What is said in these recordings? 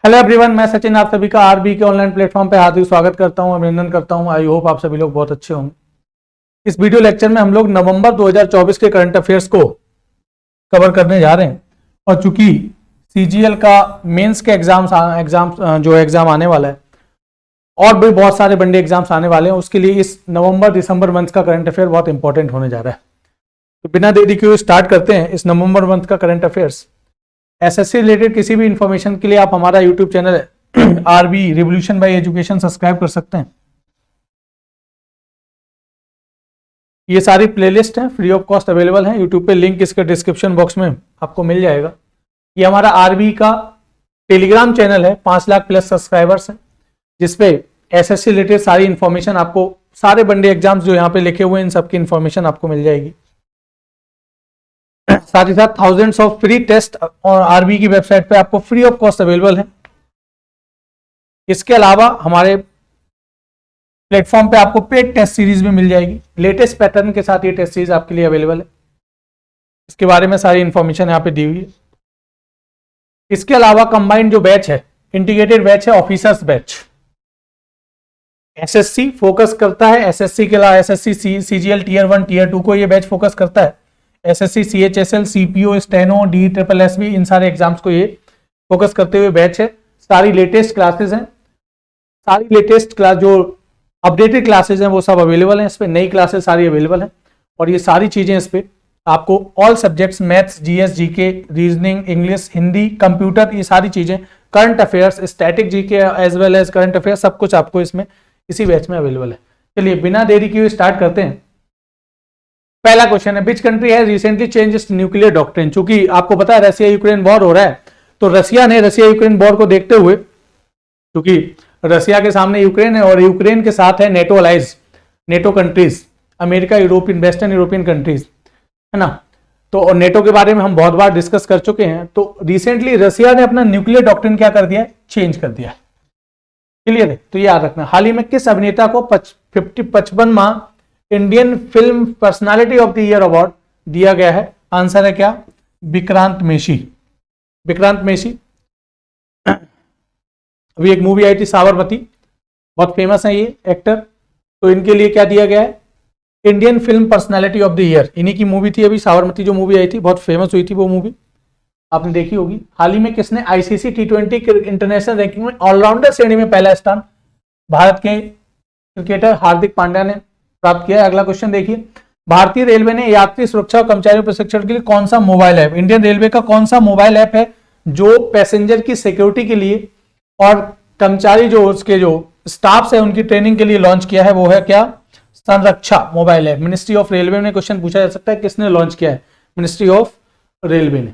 Hello everyone, मैं सचिन आप सभी का आरबी के ऑनलाइन प्लेटफॉर्म पे हार्दिक स्वागत करता हूं, अभिनंदन करता हूं। आई होप आप सभी लोग बहुत अच्छे होंगे। इस वीडियो लेक्चर में हम लोग नवंबर 2024 के करंट अफेयर्स को कवर करने जा रहे हैं। और चूंकि सीजीएल का मेंस के एग्जाम आने वाला है और भी बहुत सारे बड़े एग्जाम्स आने वाले हैं, उसके लिए इस नवंबर दिसंबर मंथ का करंट अफेयर बहुत इंपॉर्टेंट होने जा रहा है। तो बिना देरी के स्टार्ट करते हैं इस नवंबर मंथ का करंट अफेयर्स। एसएससी रिलेटेड किसी भी इंफॉर्मेशन के लिए आप हमारा YouTube channel RB revolution by education subscribe कर सकते हैं। ये सारी प्लेलिस्ट हैं, फ्री ऑफ कॉस्ट अवेलेबल हैं यूट्यूब पे, लिंक इसके डिस्क्रिप्शन बॉक्स में आपको मिल जाएगा। ये हमारा आरबी का टेलीग्राम चैनल है, 5 लाख प्लस सब्सक्राइबर्स हैं, जिसपे एसएससी रिलेटेड सारी इंफॉर्मेशन आपको, सारे बड़े एग्जाम्स जो यहाँ पे लिखे हुए हैं इन सबकी इंफॉर्मेशन आपको मिल जाएगी। साथ ही साथ थाउजेंड्स ऑफ फ्री टेस्ट और आरबी की वेबसाइट पे आपको फ्री ऑफ कॉस्ट अवेलेबल है। इसके अलावा हमारे प्लेटफॉर्म पे आपको पेड टेस्ट सीरीज भी मिल जाएगी, लेटेस्ट पैटर्न के साथ ये टेस्ट सीरीज आपके लिए अवेलेबल है। इसके बारे में सारी इंफॉर्मेशन यहाँ पे दी हुई है। इसके अलावा कंबाइंड जो बैच है, इंटीग्रेटेड बैच है, ऑफिसर्स बैच, एसएससी फोकस करता है। एसएससी के अलावा एसएससी सीजीएल टीयर 1 टीयर 2 को ये बैच फोकस करता है। SSC CHSL CPO steno D triple SB इन सारे एग्जाम्स को ये फोकस करते हुए बैच है। सारी लेटेस्ट क्लासेस हैं, सारी लेटेस्ट क्लास जो अपडेटेड क्लासेस हैं वो सब अवेलेबल हैं इस पे, नई क्लासेस सारी अवेलेबल हैं। और ये सारी चीजें इस पे आपको all subjects, maths, GS, GK, reasoning, English, Hindi, computer, ये सारी चीजें, current affairs, static GK as well as current affairs, सब कुछ आपको इसमें इसी बैच में अवेलेबल है। चलिए बिना देरी किए स्टार्ट करते हैं। पहला क्वेश्चन है, विच country has recently change it's nuclear doctrine. चूंकि आपको पता है रशिया यूक्रेन वॉर हो रहा है, तो रशिया ने रशिया यूक्रेन वॉर को देखते हुए, क्योंकि रशिया के सामने यूक्रेन है और यूक्रेन के साथ है NATO allies, NATO countries, America, European, western European countries, है ना। तो नेटो के बारे में हम बहुत बार डिस्कस कर चुके हैं। तो रिसेंटली रशिया ने अपना न्यूक्लियर डॉक्ट्रिन क्या कर दिया, चेंज कर दिया। क्लियर है, तो याद रखना। हाल ही में किस अभिनेता को 55वां Indian film personality of the year award दिया गया है? आंसर है क्या, विक्रांत मैसी। विक्रांत मैसी, अभी एक मूवी आई थी साबरमती, बहुत फेमस है ये एक्टर, तो इनके लिए क्या दिया गया है, Indian film personality of the year. इन्हीं की मूवी थी अभी साबरमती, जो मूवी आई थी बहुत फेमस हुई थी, वो मूवी आपने देखी होगी। हाल ही में किसने आईसीसी T20 इंटरनेशनल रैंकिंग में ऑलराउंडर श्रेणी में पहला स्थान भारत के क्रिकेटर हार्दिक पांड्या ने प्राप्त किया है? अगला क्वेश्चन देखिए, भारतीय रेलवे ने यात्री सुरक्षा और कर्मचारी प्रशिक्षण के लिए कौन सा मोबाइल ऐप, इंडियन रेलवे का कौन सा मोबाइल ऐप है जो पैसेंजर की सिक्योरिटी के लिए और कर्मचारी जो उसके जो स्टाफ है उनकी ट्रेनिंग के लिए लॉन्च किया है? वो है क्या, संरक्षा mobile app. Ministry of railway में क्वेश्चन पूछा जा सकता है, किसने लॉन्च किया है? मिनिस्ट्री ऑफ रेलवे ने।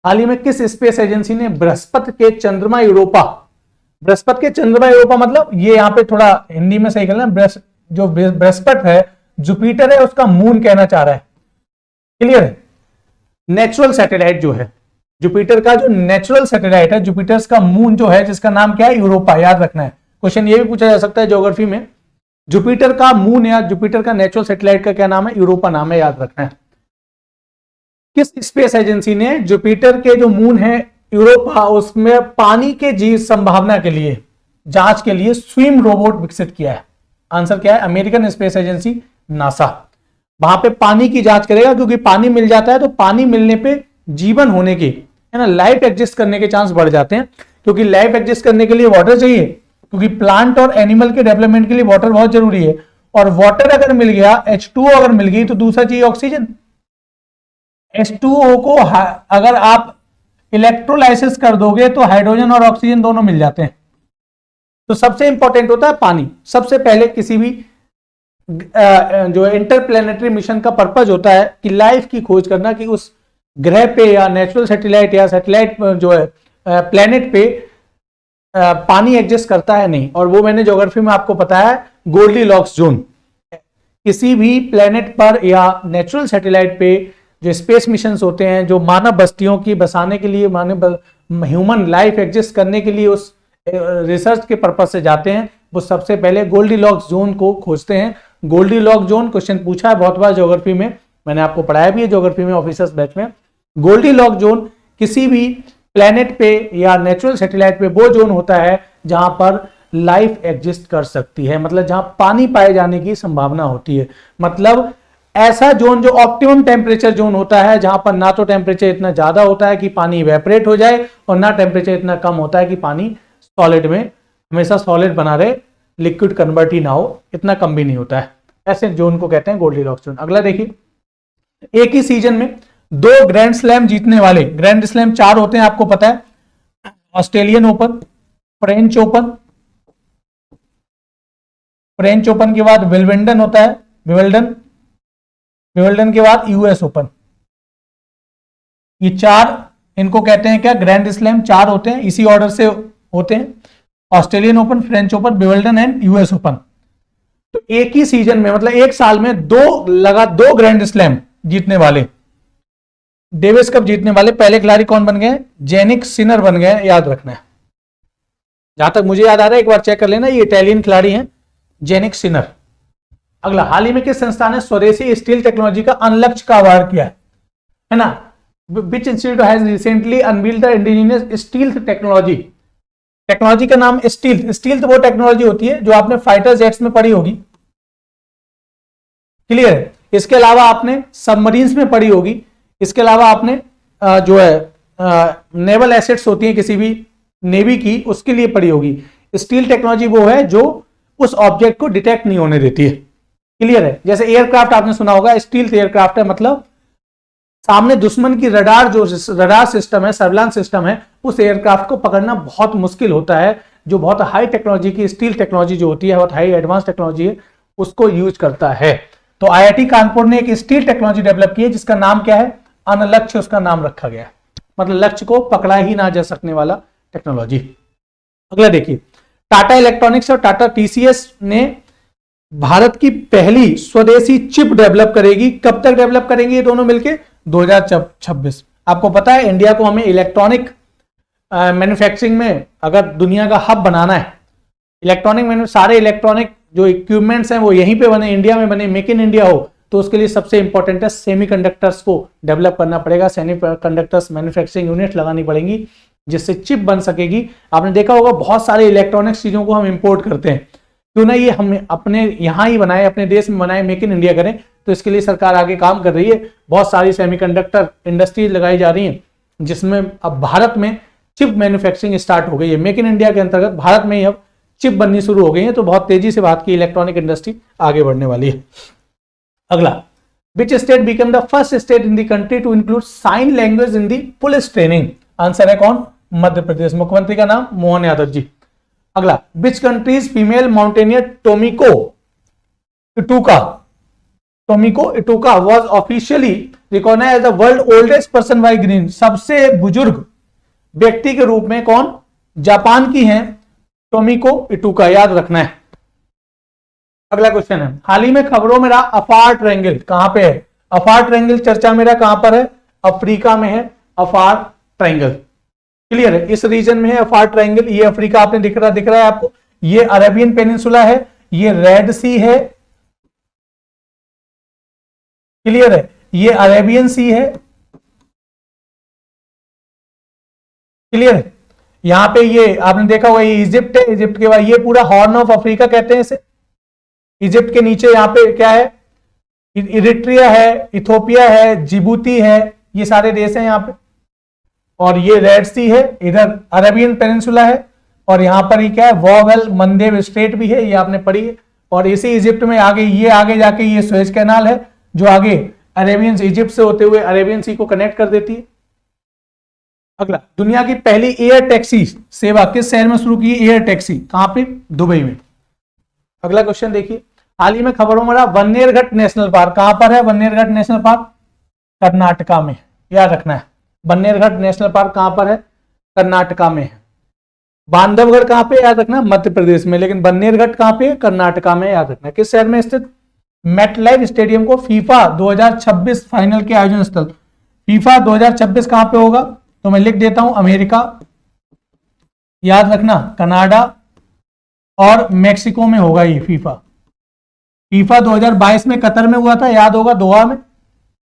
हाल ही में किस स्पेस एजेंसी ने बृहस्पति के चंद्रमा यूरोपा, बृहस्पति के चंद्रमा यूरोपा मतलब ये यहाँ पे थोड़ा हिंदी में सही करना, जो बृहस्पति है, जुपिटर है, उसका मून कहना चाह रहा है। क्लियर है, नेचुरल सैटेलाइट जो है जुपिटर का, जो नेचुरल सैटेलाइट है, जुपिटर का मून जो है जिसका नाम क्या है, यूरोपा, याद रखना है। क्वेश्चन ये भी पूछा जा सकता है ज्योग्राफी में, जुपिटर का मून या जुपिटर का नेचुरल सैटेलाइट का क्या नाम है, यूरोपा नाम है, याद रखना है। किस स्पेस एजेंसी ने जुपिटर के जो मून है यूरोपा, उसमें पानी के जीव संभावना के लिए जांच के लिए स्विम रोबोट विकसित किया है? आंसर क्या है, अमेरिकन स्पेस एजेंसी नासा। वहां पे पानी की जांच करेगा, क्योंकि पानी मिल जाता है तो पानी मिलने पे जीवन होने की, है ना, लाइफ एग्जिस्ट करने के चांस बढ़ जाते हैं। क्योंकि लाइफ एग्जिस्ट करने के लिए वाटर चाहिए, क्योंकि प्लांट और एनिमल के डेवलपमेंट के लिए वाटर बहुत जरूरी है। और वाटर अगर मिल गया, H2O अगर मिल गई, तो दूसरा चाहिए ऑक्सीजन। H2O को अगर आप इलेक्ट्रोलाइसिस कर दोगे तो हाइड्रोजन और ऑक्सीजन दोनों मिल जाते हैं। तो सबसे इंपॉर्टेंट होता है पानी। सबसे पहले किसी भी जो इंटरप्लेनेटरी मिशन का पर्पज होता है कि लाइफ की खोज करना, कि उस ग्रह पे या नेचुरल सैटेलाइट या सैटेलाइट जो है प्लेनेट पे पानी एग्जिस्ट करता है नहीं। और वो मैंने ज्योग्राफी में आपको बताया, गोल्डीलॉक्स जोन। किसी भी प्लेनेट पर या नेचुरल सैटेलाइट पे जो स्पेस मिशंस होते हैं, जो मानव बस्तियों की बसाने के लिए, मानव ह्यूमन लाइफ एग्जिस्ट करने के लिए उस रिसर्च के पर्पज से जाते हैं, वो सबसे पहले गोल्डीलॉक्स जोन को खोजते हैं। गोल्डीलॉक्स जोन क्वेश्चन पूछा है बहुत बार ज्योग्राफी में, मैंने आपको पढ़ाया भी है ज्योग्राफी में ऑफिसर्स बैच में। गोल्डीलॉक्स जोन किसी भी प्लेनेट पे या नेचुरल सैटेलाइट पे वो जोन होता है जहां पर लाइफ एग्जिस्ट कर सकती है, मतलब जहां पानी पाए जाने की संभावना होती है। मतलब ऐसा जोन जो ऑप्टिमम टेम्परेचर जोन होता है, जहां पर ना तो टेम्परेचर इतना ज्यादा होता है कि पानी इवेपोरेट हो जाए और ना टेम्परेचर इतना कम होता है कि पानी सॉलिड में हमेशा सॉलिड बना रहे, लिक्विड कन्वर्ट ही ना हो, इतना कम भी नहीं होता है। ऐसे जोन को कहते हैं गोल्डीलॉक्स जोन। अगला देखिए, एक ही सीजन में 2 ग्रैंड स्लैम जीतने वाले, ग्रैंड स्लैम 4 होते हैं आपको पता है, Australian open, French open, French open के बाद विल्बेडन होता है, विम्बलडन के बाद यूएस ओपन। ये 4 इनको कहते हैं क्या, ग्रैंड स्लैम 4 होते हैं, इसी ऑर्डर से होते हैं, Australian open, French open, Wimbledon and US open. तो एक ही सीजन में, मतलब एक साल में दो ग्रैंड स्लैम जीतने वाले, डेविस कप जीतने वाले पहले खिलाड़ी कौन बन गए, जेनिक सिनर बन गए, याद रखना है। जहां तक मुझे याद आ रहा है, एक बार चेक कर लेना, ये इटालियन खिलाड़ी हैं, जेनिक सिनर। अगला, हाल ही में किस संस्थान ने स्वदेशी स्टील टेक्नोलॉजी का अनलक्ष्य का अवार्ड किया है ना, which institute has recently unveiled the indigenous steel technology. Technology का नाम स्टील, स्टील तो वो टेक्नोलॉजी होती है जो आपने फाइटर जेट्स में पढ़ी होगी, क्लियर है। इसके अलावा आपने सबमरीन्स में पढ़ी होगी, इसके अलावा आपने जो है नेवल एसेट्स होती हैं किसी भी नेवी की, उसके लिए पढ़ी होगी। स्टील टेक्नोलॉजी वो है जो उस ऑब्जेक्ट को डिटेक्ट नहीं होने देती है, क्लियर है। जैसे एयरक्राफ्ट आपने सुना होगा, स्टील एयरक्राफ्ट है, मतलब सामने दुश्मन की रडार, जो रडार सिस्टम है, सर्विलांस सिस्टम है, उस एयरक्राफ्ट को पकड़ना बहुत मुश्किल होता है, जो बहुत हाई टेक्नोलॉजी की स्टील टेक्नोलॉजी जो होती है, बहुत हाई एडवांस टेक्नोलॉजी है, उसको यूज करता है। तो आईआईटी कानपुर ने एक स्टील टेक्नोलॉजी डेवलप की है जिसका नाम क्या है, अनलक्ष्य उसका नाम रखा गया है, मतलब लक्ष्य को पकड़ा ही ना जा सकने वाला टेक्नोलॉजी। अगला देखिए, टाटा इलेक्ट्रॉनिक्स और टाटा टीसीएस ने भारत की पहली स्वदेशी चिप डेवलप करेगी। कब तक डेवलप करेंगे ये दोनों मिलके, 2026। आपको पता है इंडिया को हमें इलेक्ट्रॉनिक मैन्युफैक्चरिंग में अगर दुनिया का हब बनाना है, इलेक्ट्रॉनिक सारे इलेक्ट्रॉनिक जो इक्विपमेंट्स हैं वो यहीं पे बने, इंडिया में बने, मेक इन इंडिया हो, तो उसके लिए सबसे इंपॉर्टेंट है सेमीकंडक्टर्स को डेवलप करना पड़ेगा, सेमीकंडक्टर्स मैन्युफैक्चरिंग यूनिट लगानी पड़ेंगी जिससे चिप बन सकेगी। आपने देखा होगा बहुत सारे इलेक्ट्रॉनिक्स चीजों को हम इंपोर्ट करते हैं, क्यों ना ये हम अपने यहां ही बनाए, अपने देश में बनाए, मेक इन इंडिया करें। तो इसके लिए सरकार आगे काम कर रही है, बहुत सारी सेमीकंडक्टर इंडस्ट्रीज लगाई जा रही हैं जिसमें अब भारत में चिप मैन्युफैक्चरिंग स्टार्ट हो गई है। मेक इन इंडिया के अंतर्गत भारत में ही अब चिप बननी शुरू हो गई है, तो बहुत तेजी से भारत की इलेक्ट्रॉनिक इंडस्ट्री आगे बढ़ने वाली है। अगला, which state become the first state in the country to include sign language in the police training. Answer है कौन, मध्य प्रदेश। मुख्यमंत्री का नाम मोहन यादव जी। अगला, which countries female mountaineer Tomiko Itooka was officially recognised as the world oldest person by green. सबसे बुजुर्ग व्यक्ति के रूप में कौन, जापान की हैं टोमिको इटुका, याद रखना है। अगला क्वेश्चन है, हाल ही में खबरों में रहा अफार ट्रायंगल, कहां पे है, अफार ट्रायंगल चर्चा में रहा, कहां पर है, अफ्रीका में है अफार ट्रायंगल, क्लियर है। इस रीजन में है अफार ट्रायंगल, ये अफ्रीका आपने दिख रहा है आपको, ये अरेबियन पेनिनसुला है, ये रेड सी है, क्लियर है, ये अरेबियन सी है, क्लियर है। यहां पे ये आपने देखा होगा ये इजिप्ट है, इजिप्ट के बाद ये पूरा हॉर्न ऑफ अफ्रीका कहते हैं इसे। इजिप्ट के नीचे यहां पे क्या है, इरिट्रिया है, इथोपिया है, जिबूती है, ये सारे देश हैं यहां पे। और ये रेड सी है, इधर अरेबियन पेनिनसुला है, और यहां पर ये क्या है, वॉवेल मंदेब स्ट्रेट भी है, ये आपने पढ़ी है। और इसी इजिप्ट में आगे ये आगे जाके ये सुएज कैनाल है जो आगे अरेबियन इजिप्ट से होते हुए अरेबियन सी को कनेक्ट कर देती है। अगला, दुनिया की पहली एयर टैक्सी सेवा किस शहर में शुरू की, एयर टैक्सी कहां पे, दुबई में। अगला क्वेश्चन देखिए, हाल ही में खबरों में रहा वन्नेरघट्ट नेशनल पार्क, कहां पर है वन्नेरघट्ट नेशनल पार्क, कर्नाटका में, याद रखना है। वन्नेरघट्ट नेशनल पार्क कहां पर है, कर्नाटका में है। बांधवगढ़ कहां पे, याद रखना, मध्य प्रदेश में, लेकिन वन्नेरघट्ट कहां पे, कर्नाटका में, याद रखना। किस शहर में स्थित, मेटलाइफ स्टेडियम को फीफा 2026 फाइनल के आयोजन स्थल, फीफा 2026 कहां पे होगा, तो मैं लिख देता हूं अमेरिका, याद रखना, कनाडा और मेक्सिको में होगा ये फीफा 2022 में कतर में हुआ था, याद होगा, दोहा में।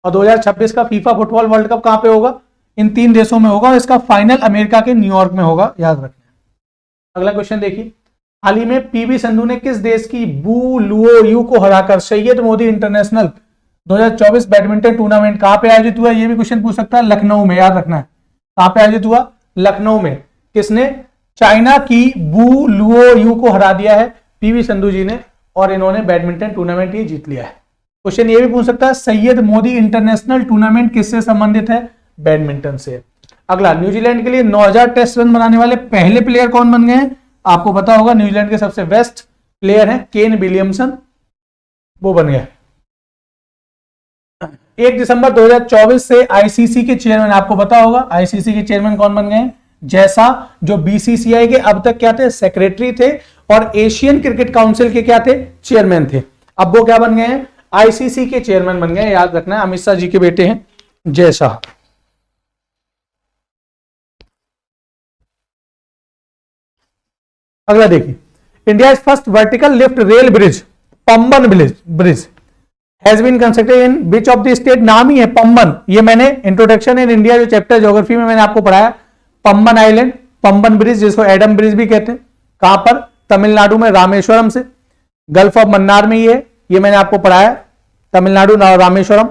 और 2026 का फीफा फुटबॉल वर्ल्ड कप कहां पे होगा, इन 3 देशों में होगा और इसका फाइनल अमेरिका के न्यूयॉर्क में होगा, याद रखना। अगला क्वेश्चन देखिए, हाल ही में पीवी संधू ने किस देश की बू लुओ यू को हराकर Syed Modi international 2024 badminton tournament कहां पे आयोजित हुआ, ये भी क्वेश्चन पूछ सकता है, लखनऊ में, याद रखना है कहां पे आयोजित हुआ, लखनऊ में। किसने, चाइना की बू लुओ यू को हरा दिया है पीवी संधू जी ने, और इन्होंने बैडमिंटन टूर्नामेंट ये जीत लिया है। क्वेश्चन ये भी पूछ सकता है, सैयद मोदी इंटरनेशनल टूर्नामेंट किससे संबंधित है, बैडमिंटन से। अगला, न्यूजीलैंड के लिए 9000 टेस्ट रन बनाने वाले पहले प्लेयर कौन बन गए हैं, आपको पता होगा, न्यूजीलैंड के सबसे बेस्ट प्लेयर हैं केन विलियमसन, वो बन गए। 1 दिसंबर 2024 से आईसीसी के चेयरमैन, आपको पता होगा आईसीसी के चेयरमैन कौन बन गए, जैसा, जो बीसीसीआई के अब तक क्या थे, सेक्रेटरी थे, और एशियन क्रिकेट काउंसिल के क्या थे, चेयरमैन थे। अब वो क्या बन गए हैं, आईसीसी के चेयरमैन बन गए, याद रखना है, अमित शाह जी के बेटे हैं जय शाह। अगला देखिए, India first vertical lift rail bridge, Pamban bridge has been constructed in which of the state, नाम ही है पंबन, ये मैंने इंट्रोडक्शन इन इंडिया जो चैप्टर ज्योग्राफी में मैंने आपको पढ़ाया, पंबन आइलैंड, पंबन ब्रिज जिसको एडम ब्रिज भी कहते हैं, कहां पर, तमिलनाडु में, रामेश्वरम से, गल्फ ऑफ मन्नार में ये मैंने आपको पढ़ाया, तमिलनाडु रामेश्वरम।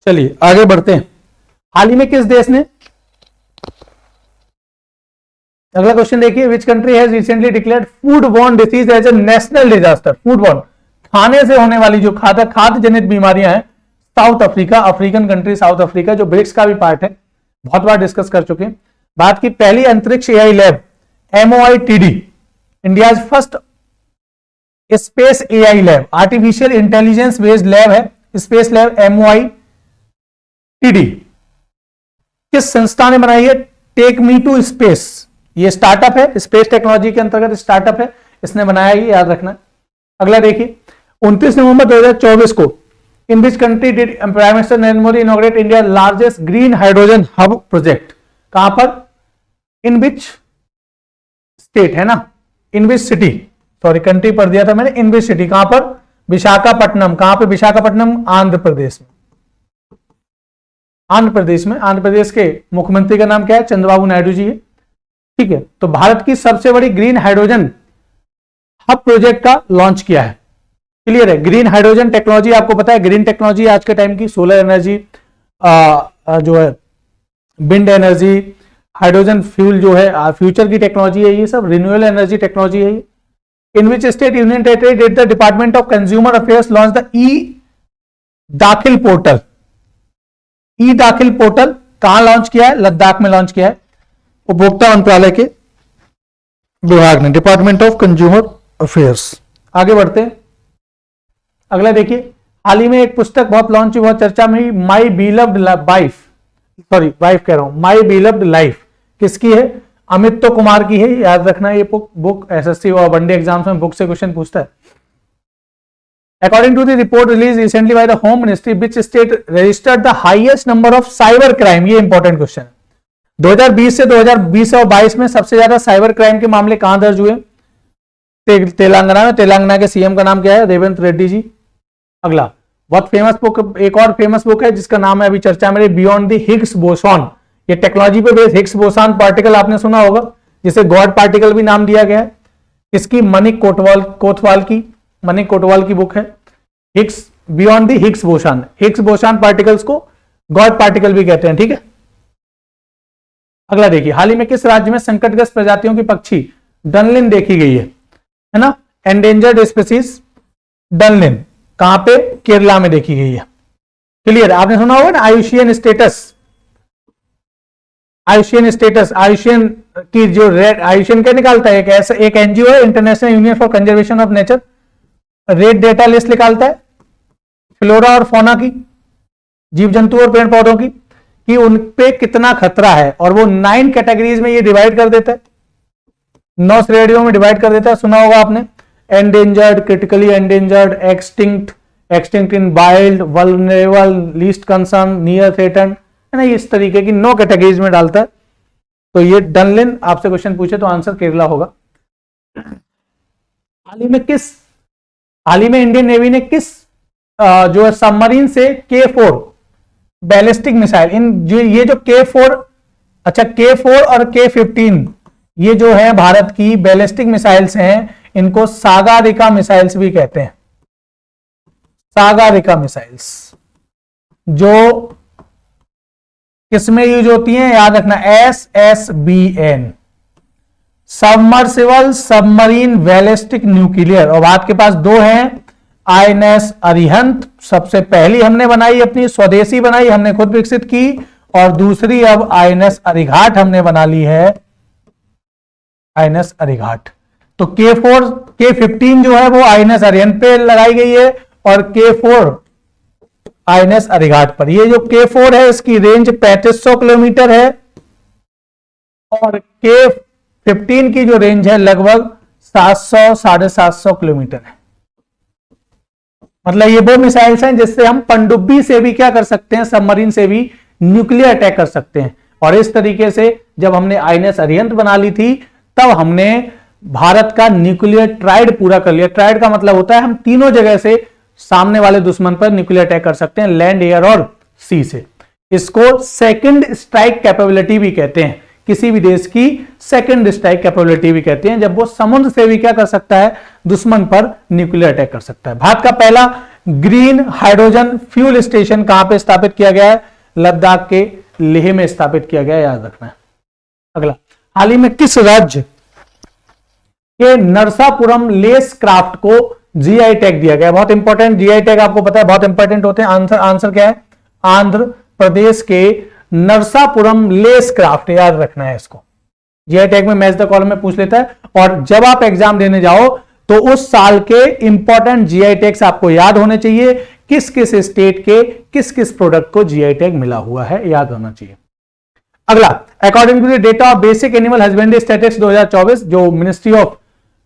चलिए आगे बढ़ते हैं, हाल ही में किस देश ने, अगला क्वेश्चन देखिए, which country has recently declared food borne disease as a national disaster, food borne, खाने से होने वाली जो खाद्य जनित बीमारियां हैं, South Africa, African country South Africa, जो ब्रिक्स का भी पार्ट है, बहुत बार डिस्कस कर चुके हैं। बात की पहली अंतरिक्ष AI lab MOITD, India first space AI lab, artificial intelligence based lab है, स्पेस लैब MOITD, किस संस्था ने बनाई है, टेक मी टू स्पेस, ये स्टार्टअप है, स्पेस टेक्नोलॉजी के अंतर्गत स्टार्टअप है, इसने बनाया, ये याद रखना। अगला देखिए, 29 नवंबर 2024 को in which country did prime minister Narendra Modi inaugurate India largest green hydrogen hub project, कहां पर, इन विच स्टेट है ना, in which city, sorry country पढ़ दिया था मैंने, इन विच सिटी, कहां पर, विशाखापट्टनम, कहां पर, विशाखापट्टनम आंध्र प्रदेश में, आंध्र प्रदेश में, आंध्र प्रदेश के मुख्यमंत्री का नाम क्या है, चंद्रबाबू नायडू जी है, ठीक है। तो भारत की सबसे बड़ी ग्रीन हाइड्रोजन हब प्रोजेक्ट का लॉन्च किया है, क्लियर है। ग्रीन हाइड्रोजन टेक्नोलॉजी आपको पता है, ग्रीन टेक्नोलॉजी आज के टाइम की सोलर एनर्जी जो है, विंड एनर्जी, हाइड्रोजन फ्यूल जो है फ्यूचर की टेक्नोलॉजी है, ये सब रिन्यूएबल एनर्जी टेक्नोलॉजी है। In which state union territory did the department of consumer affairs launch the E Daakhil portal, E Daakhil portal कहां लॉन्च किया है, लद्दाख में लॉन्च किया है, उपभोक्ता मंत्रालय के विभाग ने, डिपार्टमेंट ऑफ कंज्यूमर अफेयर्स। आगे बढ़ते हैं, अगला देखिए, हाल ही में एक पुस्तक बहुत लॉन्च हुई, बहुत चर्चा में, माई बिलव्ड वाइफ, सॉरी वाइफ कह रहा हूं, माई बिलव्ड लाइफ, किसकी है, अमित कुमार की है, याद रखना। ये बुक एसएससी और वनडे एग्जाम्स में बुक से क्वेश्चन पूछता है। According to the report released recently by the Home Ministry, which state registered the highest number of cyber crime? ये इंपॉर्टेंट क्वेश्चन है। 2020 से 2020 और 22 में सबसे ज्यादा साइबर क्राइम के मामले कहां दर्ज हुए? तेलंगाना में। तेलंगाना के सीएम का नाम क्या है? रेवंत रेड्डी जी। अगला बहुत फेमस बुक, एक और फेमस बुक है जिसका नाम है अभी चर्चा में, बियॉन्ड द हिग्स बोसॉन। ये टेक्नोलॉजी पे बेस्ड हिग्स बोसॉन पार्टिकल आपने सुना होगा, जिसे गॉड पार्टिकल भी नाम दिया गया है। इसकी मनिक कोटवाल की बुक है Higgs, beyond the Higgs boson. Higgs boson particles को गॉड पार्टिकल भी कहते हैं, ठीक है। अगला देखिए, हाल ही में किस राज्य में संकटग्रस्त प्रजातियों की पक्षी डनलिन देखी गई है ना, एंडेंजर्ड स्पीसीज डनलिन, कहां पे? केरला में देखी गई है। क्लियर, आपने सुना होगा ना आयुषियन स्टेटस, आयुषियन की जो रेड, आयुषियन क्या निकालता है, एक एनजीओ है, international union for conservation of nature, red data list निकालता है फ्लोरा और फौना की, जीव जंतु और पेड़ पौधों की, कि उन पे कितना खतरा है, और वो 9 कैटेगरीज में ये डिवाइड कर देता है, 9 श्रेणियों में डिवाइड कर देता है। सुना होगा आपने, एंडेंजर्ड, क्रिटिकली एंडेंजर्ड, एक्सटिंक्ट इन wild, vulnerable, least concern, near threatened, है ना, इस तरीके की 9 कैटेगरीज में डालता है। तो ये डनलिन आपसे क्वेश्चन पूछे तो आंसर केरला होगा। हाल ही में इंडियन नेवी ने किस जो है सबमरीन से K4 बैलिस्टिक मिसाइल, इन जो ये जो K4, अच्छा K4 और K15 ये जो है भारत की बैलिस्टिक मिसाइल्स हैं, इनको सागरिका मिसाइल्स भी कहते हैं। सागरिका मिसाइल्स जो किसमें यूज होती हैं, याद रखना, SSBN, submersible submarine ballistic nuclear. और भारत के पास दो हैं, INS अरिहंत सबसे पहली हमने बनाई, अपनी स्वदेशी बनाई, हमने खुद विकसित की, और दूसरी अब INS अरिघाट हमने बना ली है, INS अरिघाट। तो K4 K15 जो है वो INS अरिहंत पे लगाई गई है और K4 INS अरिघाट पर। ये जो K4 है इसकी रेंज 3500 किलोमीटर है और K15 की जो रेंज है लगभग 700-750 किलोमीटर है। मतलब ये वो मिसाइल्स हैं जिससे हम पनडुब्बी से भी क्या कर सकते हैं, सबमरीन से भी न्यूक्लियर अटैक कर सकते हैं। और इस तरीके से जब हमने INS अरिहंत बना ली थी तब हमने भारत का न्यूक्लियर ट्राइड पूरा कर लिया। ट्राइड का मतलब होता है हम तीनों जगह से सामने वाले दुश्मन पर न्यूक्लियर अटैक कर सकते हैं, लैंड, एयर और सी से। इसको सेकंड स्ट्राइक कैपेबिलिटी भी कहते हैं, किसी भी देश की सेकंड स्ट्राइक कैपेबिलिटी भी कहते हैं, जब वो समुद्र से भी क्या कर सकता है, दुश्मन पर न्यूक्लियर अटैक कर सकता है। भारत का पहला ग्रीन हाइड्रोजन फ्यूल स्टेशन कहां पे स्थापित किया गया है, लद्दाख के लेह में स्थापित किया गया है, याद रखना है। अगला, हाल ही में किस राज्य के नरसापुरम लेस क्राफ्ट को जीआई टैग दिया गया? बहुत इंपॉर्टेंट, जीआई टैग आपको पता है बहुत इंपॉर्टेंट होते हैं। आंसर क्या है, आंध्र प्रदेश के नरसापुरम लेस क्राफ्ट, याद रखना है इसको। जीआई टैग में मैच द कॉलम में पूछ लेता है, और जब आप एग्जाम देने जाओ तो उस साल के इंपॉर्टेंट जीआई टैग्स आपको याद होने चाहिए, किस किस स्टेट के किस किस प्रोडक्ट को जीआई टैग मिला हुआ है, याद होना चाहिए। अगला, according to the data of basic animal husbandry statistics 2024, जो मिनिस्ट्री ऑफ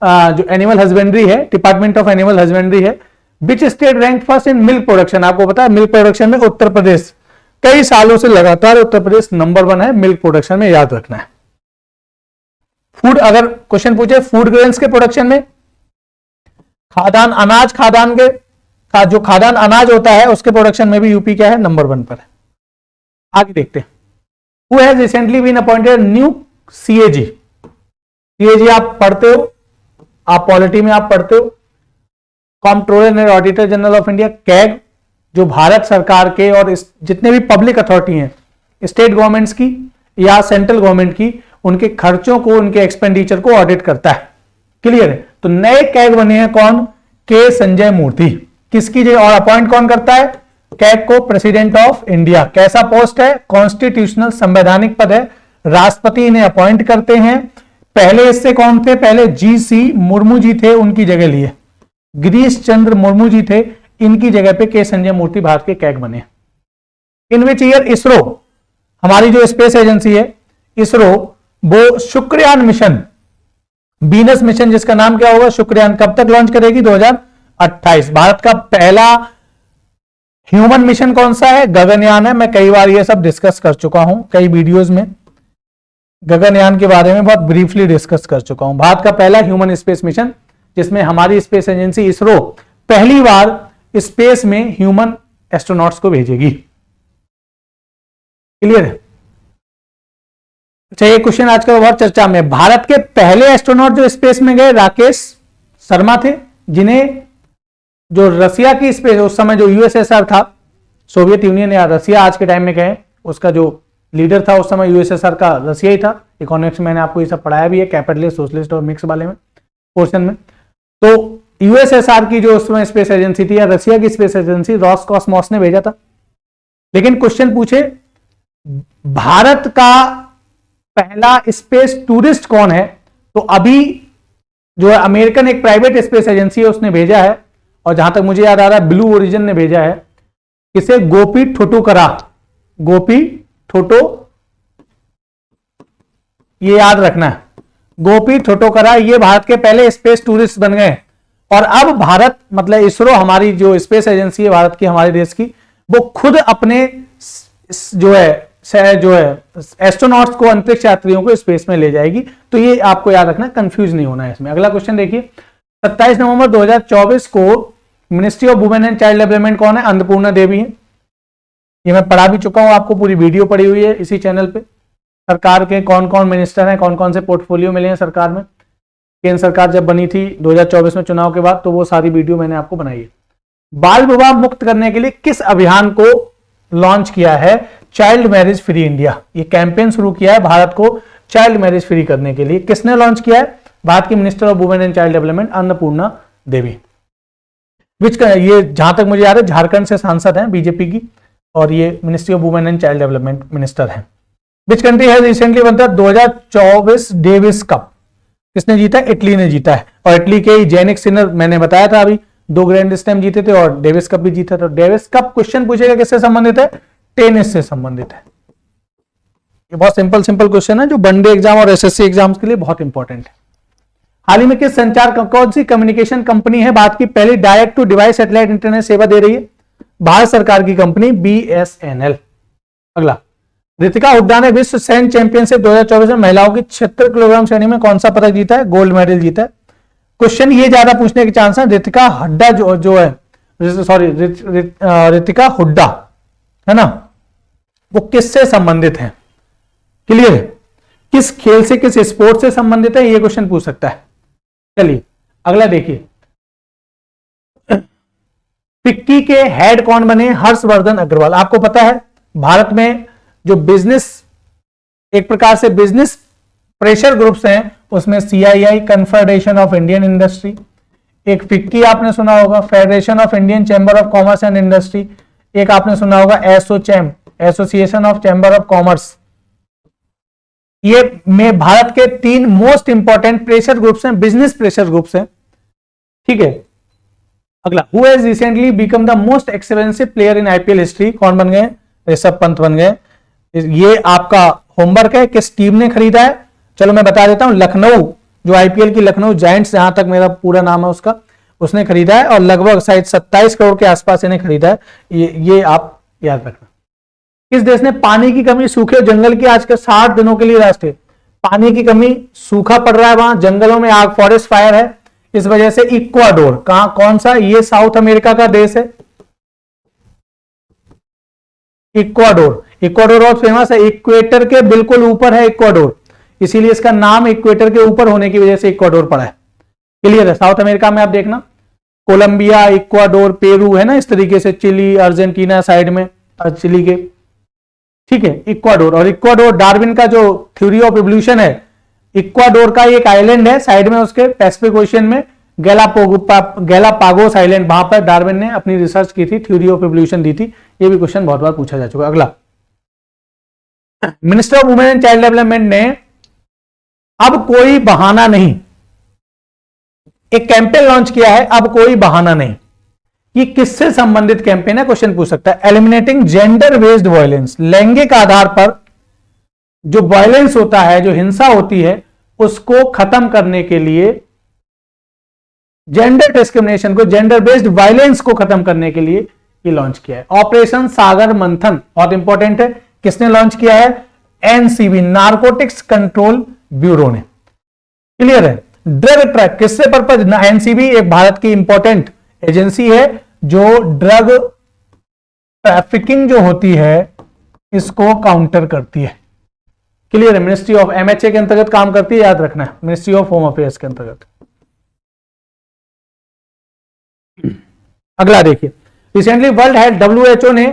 जो एनिमल हस्बेंड्री है, डिपार्टमेंट ऑफ एनिमल हस्बेंड्री है, which state rank first in milk production? आपको पता है मिल्क प्रोडक्शन में उत्तर प्रदेश कई सालों से लगातार उत्तर प्रदेश नंबर 1 है मिल्क प्रोडक्शन में, याद रखना है। फूड, अगर क्वेश्चन पूछे फूड ग्रेन्स के प्रोडक्शन में, खाद्यान्न अनाज, जो खाद्यान्न अनाज होता है उसके प्रोडक्शन में भी यूपी क्या है, नंबर 1 पर है। आगे देखते हैं, who has recently been appointed new CAG? CAG आप पढ़ते हो, आप पॉलिटी में आप पढ़ते हो, controller and auditor general of India, CAG, जो भारत सरकार के और जितने भी पब्लिक अथॉरिटी हैं, स्टेट गवर्नमेंट्स की या सेंट्रल गवर्नमेंट की, उनके खर्चों को, उनके एक्सपेंडिचर को ऑडिट करता है। क्लियर है? तो नए कैग बने हैं कौन, के संजय मूर्ति। किसकी जगह, और अपॉइंट कौन करता है कैग को? President of India. कैसा पोस्ट है, कॉन्स्टिट्यूशनल, संवैधानिक पद है, राष्ट्रपति इन्हें अपॉइंट करते हैं। पहले इससे कौन थे, पहले GC मुर्मू जी थे, उनकी जगह लिए गिरीश चंद्र मुर्मू जी थे, इनकी जगह पे के संजय मूर्ति भारत के कैग बने। इन विच ईयर इसरो, हमारी जो स्पेस एजेंसी है इसरो, वो शुक्रयान मिशन, वीनस मिशन जिसका नाम क्या होगा, शुक्रयान, कब तक लॉन्च करेगी, 2028। भारत का पहला ह्यूमन मिशन कौन सा है, गगनयान है। मैं कई बार ये सब डिस्कस कर चुका हूं, कई वीडियोस में गगनयान के बारे में बहुत ब्रीफली डिस्कस कर चुका हूं। भारत का पहला ह्यूमन स्पेस मिशन, जिसमें हमारी स्पेस एजेंसी इसरो पहली बार स्पेस में ह्यूमन एस्ट्रोनॉट्स को भेजेगी। क्लियर है? अच्छा, ये क्वेश्चन आजकल बहुत चर्चा में। भारत के पहले एस्ट्रोनॉट जो स्पेस में गए राकेश शर्मा थे, जिन्हें जो रसिया की स्पेस, उस समय जो यूएसएसआर था, सोवियत यूनियन या रसिया आज के टाइम में कहें, उसका जो लीडर था उस समय यूएसएसआर का रसिया ही था। इकोनॉमिक्स में मैंने आपको ये सब पढ़ाया भी है, कैपिटलिस्ट, सोशलिस्ट और मिक्स वाले में पोर्शन में। तो यूएसएसआर की जो उस समय स्पेस एजेंसी थी या रसिया की स्पेस एजेंसी, रॉसकॉस्मोस ने भेजा था। लेकिन क्वेश्चन पूछे भारत का पहला स्पेस टूरिस्ट कौन है, तो अभी जो है अमेरिकन एक प्राइवेट स्पेस एजेंसी है उसने भेजा है, और जहां तक मुझे याद आ रहा है ब्लू ओरिजिन ने भेजा है। किसे? गोपी ठोटुकरा, गोपी ठोटो, ये याद रखना है, गोपी ठोटोकरा, ये भारत के पहले स्पेस टूरिस्ट बन गए। और अब भारत, मतलब इसरो, हमारी जो स्पेस एजेंसी है भारत की, हमारे देश की, वो खुद अपने जो है एस्ट्रोनॉट्स को, अंतरिक्ष यात्रियों को स्पेस में ले जाएगी। तो ये आपको याद रखना, कंफ्यूज नहीं होना है इसमें। अगला क्वेश्चन देखिए, 27 नवंबर 2024 को ministry of women and child development कौन है, अन्नपूर्णा देवी है। ये मैं पढ़ा भी चुका हूं, आपको पूरी वीडियो पड़ी हुई है इसी चैनल पे। सरकार के कौन कौन मिनिस्टर हैं, कौन कौन से पोर्टफोलियो मिले हैं सरकार में, केंद्र सरकार जब बनी थी 2024 में चुनाव के बाद, तो वो सारी वीडियो मैंने आपको बनाई है। बाल विवाह मुक्त करने के लिए किस अभियान को लॉन्च किया है? Child marriage free India. ये कैंपेन शुरू किया है भारत को चाइल्ड मैरिज फ्री करने के लिए। किसने लॉन्च किया है? भारत की minister of women and child development Annapurna Devi. ये जहां तक मुझे याद है झारखंड से सांसद हैं बीजेपी की, और ये ministry of women and child development minister हैं। Which country has recently won the 2024 Davis cup? किसने जीता? इटली ने जीता है। और इटली के जेनिक सिनर, मैंने बताया था अभी, 2 ग्रैंड स्लैम जीते थे और डेविस कप भी जीता था। डेविस कप क्वेश्चन पूछेगा किससे संबंधित है? टेनिस से संबंधित है। ये बहुत सिंपल क्वेश्चन है जो वनडे एग्जाम और एसएससी एग्जाम्स के लिए बहुत इंपॉर्टेंट है। हाल ही में किस कौन सी कम्युनिकेशन कंपनी है भारत की पहली direct to device satellite internet सेवा दे रही है? भारत सरकार की कंपनी BSNL। अगला, रितिका हुड्डा ने विश्व सैन्य चैंपियनशिप 2024 में महिलाओं की 76 किलोग्राम श्रेणी में कौन सा पदक जीता है? गोल्ड मेडल जीता है। क्वेश्चन ये ज्यादा पूछने के चांस है। रितिका हुड्डा जो है, सॉरी रितिका हुड्डा है ना, वो किससे संबंधित है? क्लियर है? किस खेल से, किस स्पोर्ट से संबंधित है, ये क्वेश्चन पूछ सकता है। चलिए अगला देखिए, फिक्की के हेड कौन बने? हर्षवर्धन अग्रवाल। आपको पता है भारत में जो बिजनेस, एक प्रकार से बिजनेस प्रेशर ग्रुप्स हैं, उसमें CII confederation of Indian industry, एक फिक्की आपने सुना होगा, federation of Indian chamber of commerce and industry, एक आपने सुना होगा ASSOCHAM, association of chamber of commerce. ये में भारत के 3 मोस्ट इंपॉर्टेंट प्रेशर ग्रुप्स हैं, बिजनेस प्रेशर ग्रुप्स हैं। ठीक है, अगला, who has recently become the most expensive player in IPL history? कौन बन गए? ऋषभ पंत बन गए। ये आपका होमवर्क है, किस टीम ने खरीदा है? चलो मैं बता देता हूं, लखनऊ, जो IPL की लखनऊ जायंट्स, जहां तक मेरा पूरा नाम है उसका, उसने खरीदा है और लगभग शायद 27 करोड़ के आसपास इन्हें खरीदा है। ये आप याद रखना। किस देश ने पानी की कमी, सूखे जंगल की आज के 60 दिनों के लिए राष्ट्रीय पानी की कमी, सूखा पड़ रहा है वहां, जंगलों में आग, फॉरेस्ट फायर है, इस वजह से इक्वाडोर, कहां, कौन सा? ये साउथ अमेरिका का देश है इक्वाडोर। इक्वाडोर बहुत फेमस है, इक्वेटर के बिल्कुल ऊपर है इक्वाडोर, इसीलिए इसका नाम इक्वेटर के ऊपर होने की वजह से इक्वाडोर पड़ा है। क्लियर है? साउथ अमेरिका में आप देखना, कोलंबिया, इक्वाडोर, पेरू है ना, इस तरीके से चिली, अर्जेंटीना साइड में, चिली के, ठीक है, इक्वाडोर। और इक्वाडोर डार्विन का जो थ्योरी ऑफ इवोल्यूशन है, इक्वाडोर का एक आइलैंड है साइड में उसके पैसिफिक ओशियन में, गैलापागोस आइलैंड, वहां पर डार्विन ने अपनी रिसर्च की थी, थ्योरी ऑफ इवोल्यूशन दी थी। ये भी क्वेश्चन बहुत बार पूछा जा चुका। अगला, minister of women and child development ने अब कोई बहाना नहीं, एक कैंपेन लॉन्च किया है, अब कोई बहाना नहीं। ये किससे संबंधित कैंपेन है? क्वेश्चन पूछ सकता है। एलिमिनेटिंग जेंडर बेस्ड वायलेंस, लैंगिक आधार पर जो वायलेंस होता है, जो हिंसा होती है, उसको खत्म करने के लिए, जेंडर डिस्क्रिमिनेशन को, जेंडर बेस्ड वायलेंस को खत्म करने के लिए ये लॉन्च किया है। ऑपरेशन सागर मंथन बहुत इंपॉर्टेंट है, किसने लॉन्च किया है? NCB, नार्कोटिक्स कंट्रोल ब्यूरो ने। क्लियर है? ड्रग ट्रैक किससे पर्पज? NCB एक भारत की इंपॉर्टेंट एजेंसी है जो ड्रग ट्रैफिकिंग जो होती है इसको काउंटर करती है। क्लियर है? मिनिस्ट्री ऑफ MHA के अंतर्गत काम करती है, याद रखना है, मिनिस्ट्री ऑफ होम अफेयर्स के अंतर्गत। अगला देखिए, रिसेंटली वर्ल्ड हेल्थ WHO ने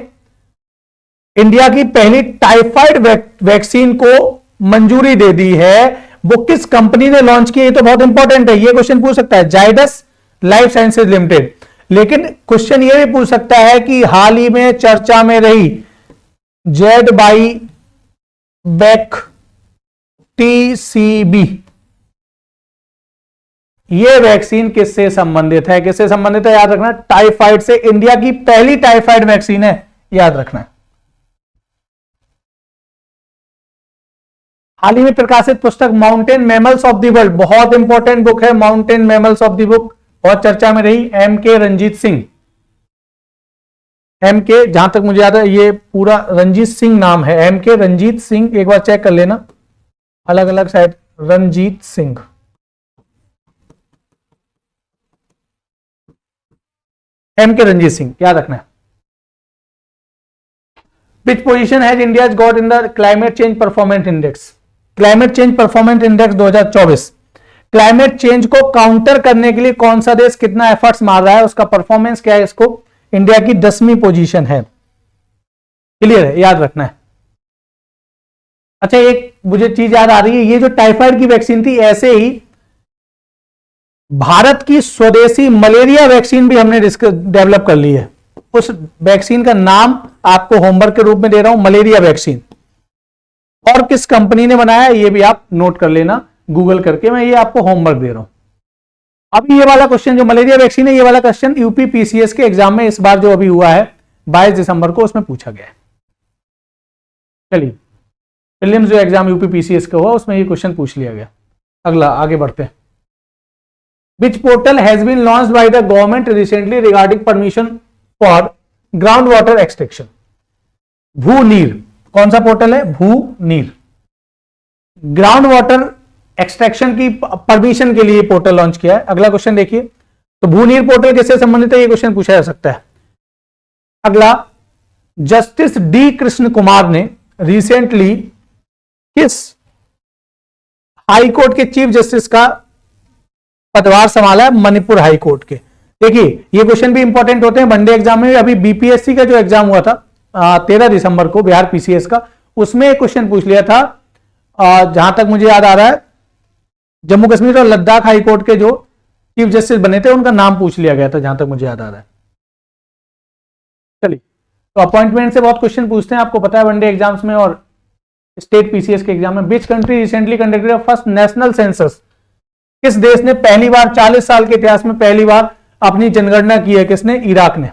इंडिया की पहली टाइफाइड वैक्सीन को मंजूरी दे दी है। वो किस कंपनी ने लॉन्च की? ये तो बहुत इंपॉर्टेंट है, ये क्वेश्चन पूछ सकता है। Zydus life sciences limited. लेकिन क्वेश्चन ये भी पूछ सकता है कि हाल ही में चर्चा में रही जेड बाई बैक TCB, ये वैक्सीन किससे संबंधित है? किससे संबंधित है? याद रखना, टाइफाइड से। इंडिया की पहली टाइफाइड वैक्सीन है, याद रखना। हाल ही में प्रकाशित पुस्तक mountain mammals of the world, बहुत इंपॉर्टेंट बुक है mountain mammals of the book, बहुत चर्चा में रही। MK रंजीत सिंह, MK, जहां तक मुझे याद है ये पूरा रंजीत सिंह नाम है, MK रंजीत सिंह, एक बार चेक कर लेना, अलग अलग साइड, रंजीत सिंह, MK रंजीत सिंह, याद रखना है। Which position has India got in the climate change performance index? Climate change performance index 2024, climate change को काउंटर करने के लिए कौन सा देश कितना एफर्ट्स मार रहा है, उसका परफॉर्मेंस क्या है, इसको इंडिया की 10वीं पोजीशन है। क्लियर है, याद रखना है। अच्छा, एक मुझे चीज याद आ रही है, ये जो टाइफाइड की वैक्सीन थी, ऐसे ही भारत की स्वदेशी मलेरिया वैक्सीन भी हमने डेवलप कर ली है। उस वैक्सीन का नाम आपको होमवर्क के रूप में दे रहा हूं, मलेरिया वैक्सीन, और किस कंपनी ने बनाया ये भी आप नोट कर लेना गूगल करके, मैं ये आपको होमवर्क दे रहा हूं। अभी ये वाला क्वेश्चन जो मलेरिया वैक्सीन है, ये वाला क्वेश्चन यूपी पीसीएस के एग्जाम में इस बार जो अभी हुआ है 22 दिसंबर को, उसमें पूछा गया है। चलिए, प्रीलिम्स जो एग्जाम यूपी पीसीएस का हुआ उसमें ये क्वेश्चन पूछ लिया गया। अगला आगे बढ़ते हैं। Which portal has been launched by the government recently regarding permission for ground water extraction? Bhuneer, कौन सा पोर्टल है? भूनीर। ग्राउंड वाटर एक्सट्रैक्शन की परमिशन के लिए पोर्टल लॉन्च किया है। अगला क्वेश्चन देखिए, तो भूनीर पोर्टल किससे संबंधित है, ये क्वेश्चन पूछा जा सकता है। अगला, जस्टिस डी कृष्ण कुमार ने रिसेंटली किस हाई कोर्ट के चीफ जस्टिस का पदभार संभाला है? मणिपुर हाई कोर्ट के। देखिए, ये क्वेश्चन भी इंपॉर्टेंट होते हैं वनडे एग्जाम में। अभी बीपीएससी का जो एग्जाम हुआ था 13 दिसंबर को, बिहार पीसीएस का, उसमें एक क्वेश्चन पूछ लिया था, जहां तक मुझे याद आ रहा है जम्मू कश्मीर और लद्दाख हाई कोर्ट के जो चीफ जस्टिस बने थे उनका नाम पूछ लिया गया था, जहां तक मुझे याद आ रहा है। चलिए, तो अपॉइंटमेंट से बहुत क्वेश्चन पूछते हैं, आपको पता है वनडे एग्जाम्स में और स्टेट पीसीएस के एग्जाम में। Which country recently conducted first national census? किस देश ने पहली बार 40 साल के इतिहास में पहली बार अपनी जनगणना की है? किसने? इराक ने।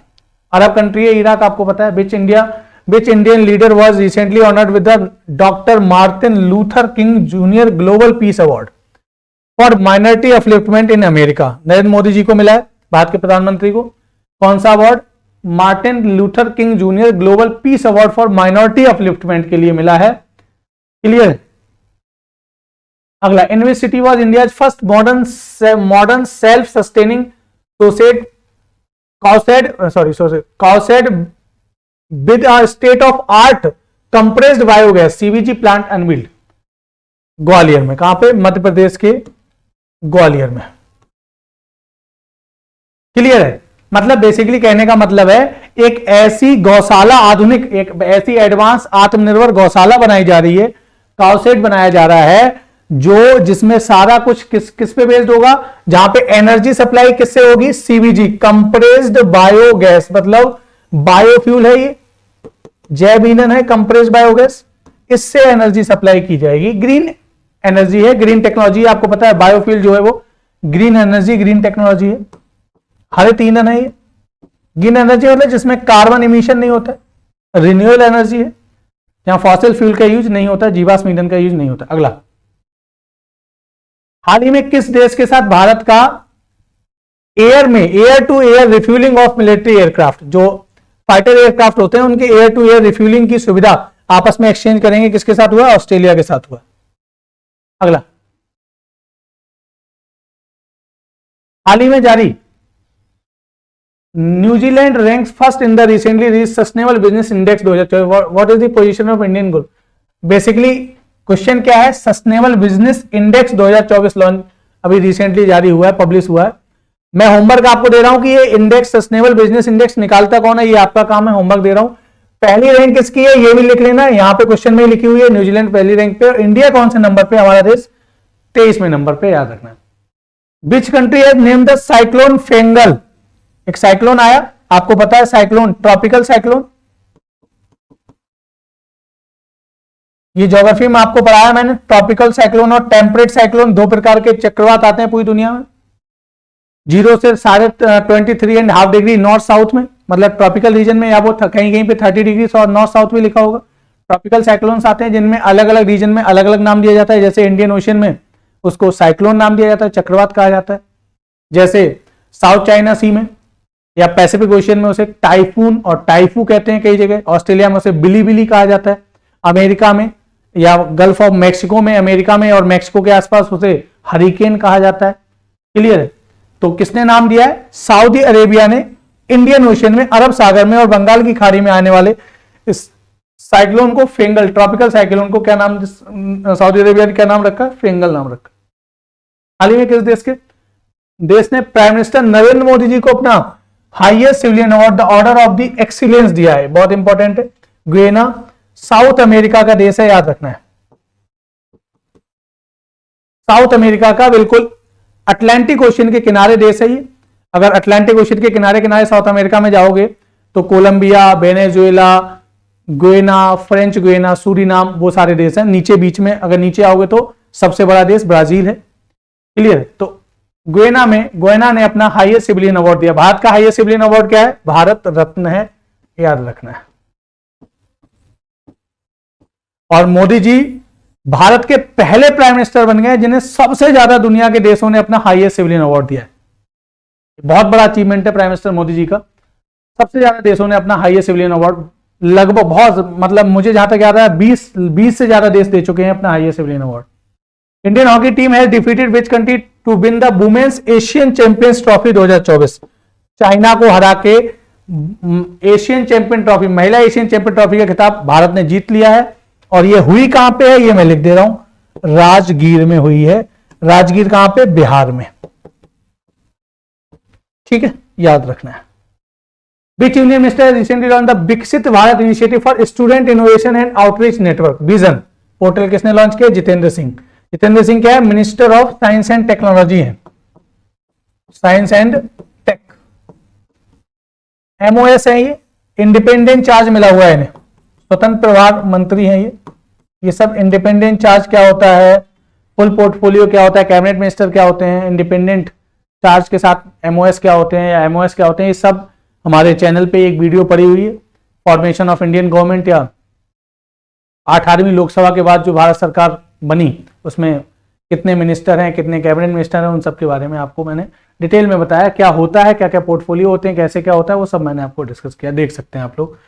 अरब कंट्री है इराक, आपको पता है। Which Indian leader was recently honoured with the doctor Martin Luther King junior global peace award for minority upliftment in America? Narendra Modi ji को मिला है, भारत के प्रधानमंत्री को। कौन सा अवार्ड? Martin Luther King junior global peace award for minority upliftment के लिए मिला है। क्लियर? अगला, in which city was India first modern self sustaining cowshed with a state of art compressed biogas CBG plant unbilled? Gwalior में। कहां पे? मध्य प्रदेश के ग्वालियर में। क्लियर है? मतलब बेसिकली कहने का मतलब है, एक ऐसी गौशाला, आधुनिक, एक ऐसी एडवांस आत्मनिर्भर गौशाला बनाई जा रही है, काउसेट बनाया जा रहा है, जो जिसमें सारा कुछ किस पे बेस्ड होगा, जहां पे एनर्जी सप्लाई किससे होगी? सीबीजी, कंप्रेस्ड बायोगैस, मतलब बायोफ्यूल है, ये जैव ईंधन है, कंप्रेस्ड बायोगैस, इससे एनर्जी सप्लाई की जाएगी। ग्रीन एनर्जी है, ग्रीन टेक्नोलॉजी है, आपको पता है बायोफ्यूल जो है वो ग्रीन एनर्जी, ग्रीन टेक्नोलॉजी है, हरित ईंधन है ये। ग्रीन एनर्जी मतलब जिसमें कार्बन इमिशन नहीं होता है, रिन्यूएबल एनर्जी है, जहां फॉसिल फ्यूल का यूज नहीं होता, जीवाश्म ईंधन का यूज नहीं होता। अगला, हाल ही में किस देश के साथ भारत का air to air refuelling of military aircraft, जो फाइटर एयरक्राफ्ट होते हैं उनके एयर टू एयर रिफ्यूलिंग की सुविधा आपस में एक्सचेंज करेंगे, किसके साथ हुआ? ऑस्ट्रेलिया के साथ हुआ। अगला, हाल ही में जारी New Zealand ranks first in the recently reach sustainable business index 2024। What is the position of Indian goal? Basically question क्या है? सस्टेनेबल बिजनेस इंडेक्स 2024 लॉन्च अभी रिसेंटली जारी हुआ है, पब्लिश हुआ है। मैं होमवर्क आपको दे रहा हूं कि ये इंडेक्स, सस्टेनेबल बिजनेस इंडेक्स निकालता कौन है, ये आपका काम है, होमवर्क दे रहा हूं। पहली रैंक किसकी है ये भी लिख लेना, यहां पे क्वेश्चन में लिखी हुई है न्यूजीलैंड पहली रैंक पे, और इंडिया कौन से नंबर पे? हमारा देश 23वें नंबर पे, याद रखना। विच country has named the cyclone Fengal? एक साइक्लोन आया, आपको पता है, साइक्लोन, ट्रॉपिकल साइक्लोन, ये ज्योग्राफी में आपको पढ़ाया मैंने। ट्रॉपिकल साइक्लोन और टेम्परेट साइक्लोन, दो प्रकार के चक्रवात आते हैं पूरी दुनिया में, 0 से 23.5 डिग्री नॉर्थ साउथ में, मतलब ट्रॉपिकल रीजन में, या वो कहीं कहीं पे 30 डिग्री नॉर्थ साउथ में लिखा होगा। ट्रॉपिकल साइक्लोन्स आते हैं जिनमें अलग अलग रीजन में अलग अलग नाम दिया जाता है। जैसे इंडियन ओशन में उसको साइक्लोन नाम दिया जाता है, चक्रवात कहा जाता है। जैसे साउथ चाइना सी में या पैसिफिक ओशियन में उसे टाइफून और टाइफू कहते हैं कई जगह। ऑस्ट्रेलिया में उसे बिली बिली कहा जाता है। अमेरिका में या गल्फ ऑफ मैक्सिको में, अमेरिका में और मैक्सिको के आसपास उसे हरिकेन कहा जाता है। क्लियर है? तो किसने नाम दिया है? सऊदी अरेबिया ने इंडियन ओशन में, अरब सागर में और बंगाल की खाड़ी में आने वाले इस साइक्लोन को फेंगल, ट्रॉपिकल साइक्लोन को क्या नाम, सऊदी अरेबिया ने क्या नाम रखा, फेंगल नाम रखा। हाल ही में किस देश ने प्राइम मिनिस्टर नरेंद्र मोदी जी को अपना highest civilian award the order of the excellence दिया है, बहुत इंपॉर्टेंट है। गुयाना साउथ अमेरिका का देश है, याद रखना है, साउथ अमेरिका का बिल्कुल अटलांटिक ओशियन के किनारे देश है ये। अगर अटलांटिक ओशियन के किनारे किनारे साउथ अमेरिका में जाओगे तो Colombia, Venezuela, Guyana, French Guiana, Suriname, वो सारे देश हैं। नीचे बीच में अगर नीचे आओगे तो सबसे बड़ा देश ब्राजील है। क्लियर? तो गुयाना ने अपना हाईएस्ट सिविलियन अवार्ड दिया। भारत का हाईएस्ट सिविलियन अवार्ड क्या है? भारत रत्न है, याद रखना है। और मोदी जी भारत के पहले प्राइम मिनिस्टर बन गए जिन्हें सबसे ज्यादा दुनिया के देशों ने अपना हाईएस्ट सिविलियन अवार्ड दिया है। बहुत बड़ा अचीवमेंट है प्राइम मिनिस्टर मोदी जी का। सबसे ज्यादा देशों ने अपना हाईएस्ट सिविलियन अवार्ड, लगभग बहुत, मतलब मुझे जहां तक याद है 20 से ज्यादा देश दे चुके हैं अपना highest civilian award. Indian hockey team has defeated which country to win the women's Asian champions trophy 2024? China को हरा के एशियन चैंपियन ट्रॉफी, महिला एशियन चैंपियन ट्रॉफी का खिताब भारत ने जीत लिया है। और ये हुई कहां पे है, ये मैं लिख दे रहा हूं, राजगीर में हुई है। राजगीर कहां पे? बिहार में। ठीक है, याद रखना है। Which Union Minister has recently launched the विकसित Bharat initiative for student innovation and outreach network vision portal किसने लॉन्च किया? जितेंद्र सिंह। जितेंद्र सिंह क्या है? Minister of science and technology है, साइंस एंड टेक। एमओएस है ये, इंडिपेंडेंट चार्ज मिला हुआ है इन्हें, स्वतंत्र प्रभार मंत्री हैं ये सब। इंडिपेंडेंट चार्ज क्या होता है, फुल पोर्टफोलियो क्या होता है, कैबिनेट मिनिस्टर क्या होते हैं, इंडिपेंडेंट चार्ज के साथ एमओएस क्या होते हैं या एमओएस क्या होते हैं, ये सब हमारे चैनल पे एक वीडियो पड़ी हुई है। फॉर्मेशन ऑफ इंडियन गवर्नमेंट या 18वीं लोकसभा के बाद जो भारत सरकार बनी उसमें कितने मिनिस्टर हैं, कितने कैबिनेट मिनिस्टर हैं, उन सब के बारे में आपको मैंने डिटेल में बताया। क्या होता है, क्या क्या पोर्टफोलियो होते हैं, कैसे क्या होता है, वो सब मैंने आपको डिस्कस किया, देख सकते हैं आप लोग।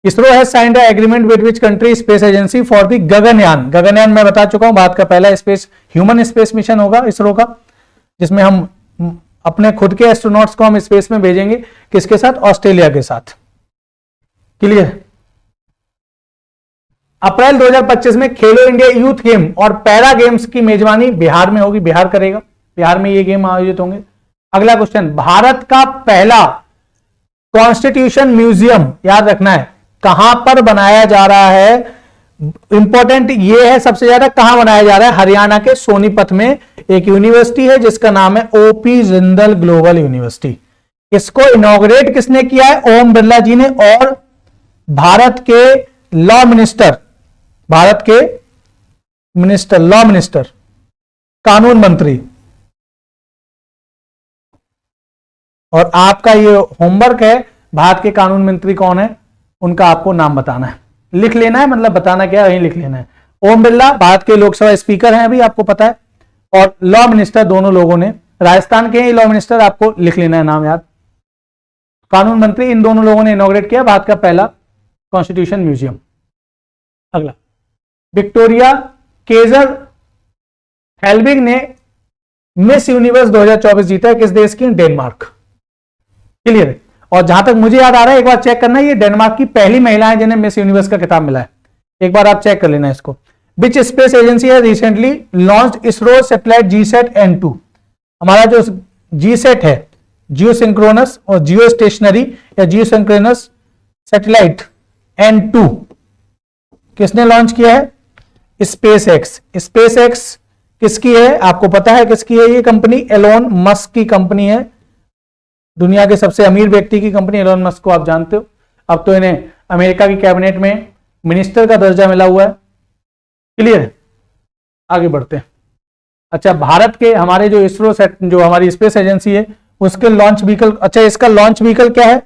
ISRO has signed a agreement with which country space agency for the Gaganyaan. Gaganyaan मैं बता चुका हूं, भारत का पहला स्पेस ह्यूमन स्पेस मिशन होगा इसरो का, जिसमें हम अपने खुद के एस्ट्रोनॉट्स को हम स्पेस में भेजेंगे। किसके साथ? ऑस्ट्रेलिया के साथ। क्लियर? अप्रैल 2025 में खेलो इंडिया यूथ गेम और पैरा गेम्स की मेजबानी बिहार में होगी, बिहार करेगा, बिहार में ये गेम आयोजित होंगे। अगला क्वेश्चन, भारत का पहला कॉन्स्टिट्यूशन म्यूजियम, याद रखना है, कहां पर बनाया जा रहा है? इंपॉर्टेंट ये है सबसे ज्यादा, कहां बनाया जा रहा है? हरियाणा के सोनीपत में एक यूनिवर्सिटी है जिसका नाम है ओपी जिंदल ग्लोबल यूनिवर्सिटी। इसको इनॉग्रेट किसने किया है? ओम बिरला जी ने। और भारत के लॉ मिनिस्टर, भारत के मिनिस्टर, लॉ मिनिस्टर, कानून मंत्री। और आपका ये होमवर्क है, भारत के कानून मंत्री कौन है उनका आपको नाम बताना है, लिख लेना है, मतलब बताना क्या है, यही लिख लेना है। ओम बिरला भारत के लोकसभा स्पीकर हैं अभी, आपको पता है। और लॉ मिनिस्टर दोनों लोगों ने राजस्थान के लॉ मिनिस्टर, आपको लिख लेना है नाम याद। कानून मंत्री, इन दोनों लोगों ने इनॉग्रेट किया भारत का पहला कॉन्स्टिट्यूशन म्यूजियम। अगला, विक्टोरिया केजर हेल्बिग ने मिस यूनिवर्स 2024 जीता है, किस देश की? डेनमार्क। क्लियर? और जहां तक मुझे याद आ रहा है, एक बार चेक करना, ये डेनमार्क की पहली महिला है जिन्हें मिस यूनिवर्स का खिताब मिला है। एक बार आप चेक कर लेना इसको। विच स्पेस एजेंसी है recently launch ISRO satellite GSAT N2? हमारा जो जीसैट है, जियो सिंक्रोनस और जियो स्टेशनरी या जियो सिंक्रोनस सैटेलाइट N2, किसने लॉन्च किया है? Space x. स्पेस एक्स किसकी है? आपको पता है किसकी है ये कंपनी? एलोन मस्क की कंपनी है, दुनिया के सबसे अमीर व्यक्ति की कंपनी। एलोन मस्क को आप जानते हो, अब तो इन्हें अमेरिका की कैबिनेट में मिनिस्टर का दर्जा मिला हुआ है। क्लियर? आगे बढ़ते हैं। अच्छा, भारत के हमारे जो इसरो जो हमारी स्पेस एजेंसी है उसके लॉन्च व्हीकल, अच्छा इसका लॉन्च व्हीकल क्या है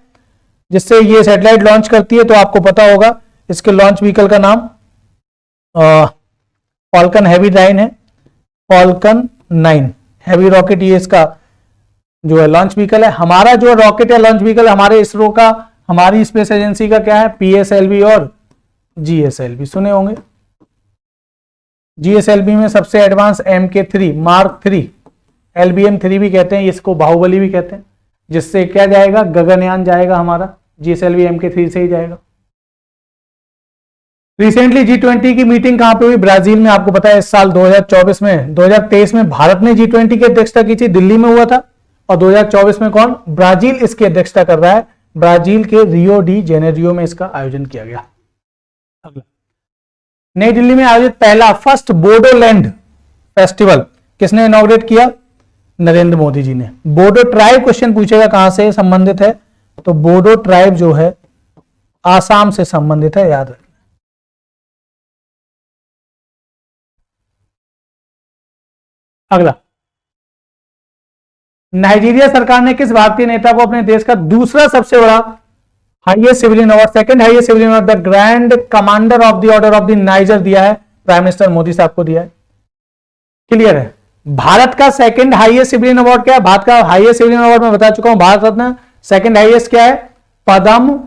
जिससे ये सैटेलाइट लॉन्च करती है? तो आपको पता होगा इसके लॉन्च व्हीकल का नाम फॉल्कन हैवी 9 है। फॉल्कन 9 हैवी रॉकेट, ये इसका जो है लॉन्च व्हीकल है। हमारा जो रॉकेट है लॉन्च व्हीकल हमारे इसरो का, हमारी स्पेस एजेंसी का क्या है? PSLV और GSLV, सुने होंगे। GSLV में सबसे एडवांस MK3 Mark 3, LBM-3 भी कहते हैं, इसको बाहुबली भी कहते हैं, जिससे क्या जाएगा? गगनयान जाएगा हमारा। GSLV MK3 से ही जाएगा। रिसेंटली G20 की मीटिंग कहां पे हुई? ब्राजील में। आपको पता है इस साल 2024 में 2023 में भारत ने G20 की अध्यक्षता की थी, दिल्ली में हुआ था, और 2024 में कौन? ब्राजील इसकी अध्यक्षता कर रहा है। ब्राजील के रियो डी जेनेरियो में इसका आयोजन किया गया। अगला, नई दिल्ली में आयोजित पहला फर्स्ट बोडोलैंड फेस्टिवल किसने इनॉग्रेट किया? नरेंद्र मोदी जी ने। बोडो ट्राइब क्वेश्चन पूछेगा कहां से संबंधित है, तो बोडो ट्राइब जो है आसाम से संबंधित है, याद रखना। अगला, नाइजीरिया सरकार ने किस भारतीय नेता को अपने देश का दूसरा सबसे बड़ा highest civilian award, second highest civilian award, the grand commander of the order of the niger दिया है? प्राइम मिनिस्टर मोदी साहब को दिया है। क्लियर है? भारत का सेकंड हाईएस्ट सिविलियन अवार्ड क्या है? भारत का हाईएस्ट सिविलियन अवार्ड मैं बता चुका हूं, भारत रत्न। सेकंड हाईएस्ट क्या है? पद्म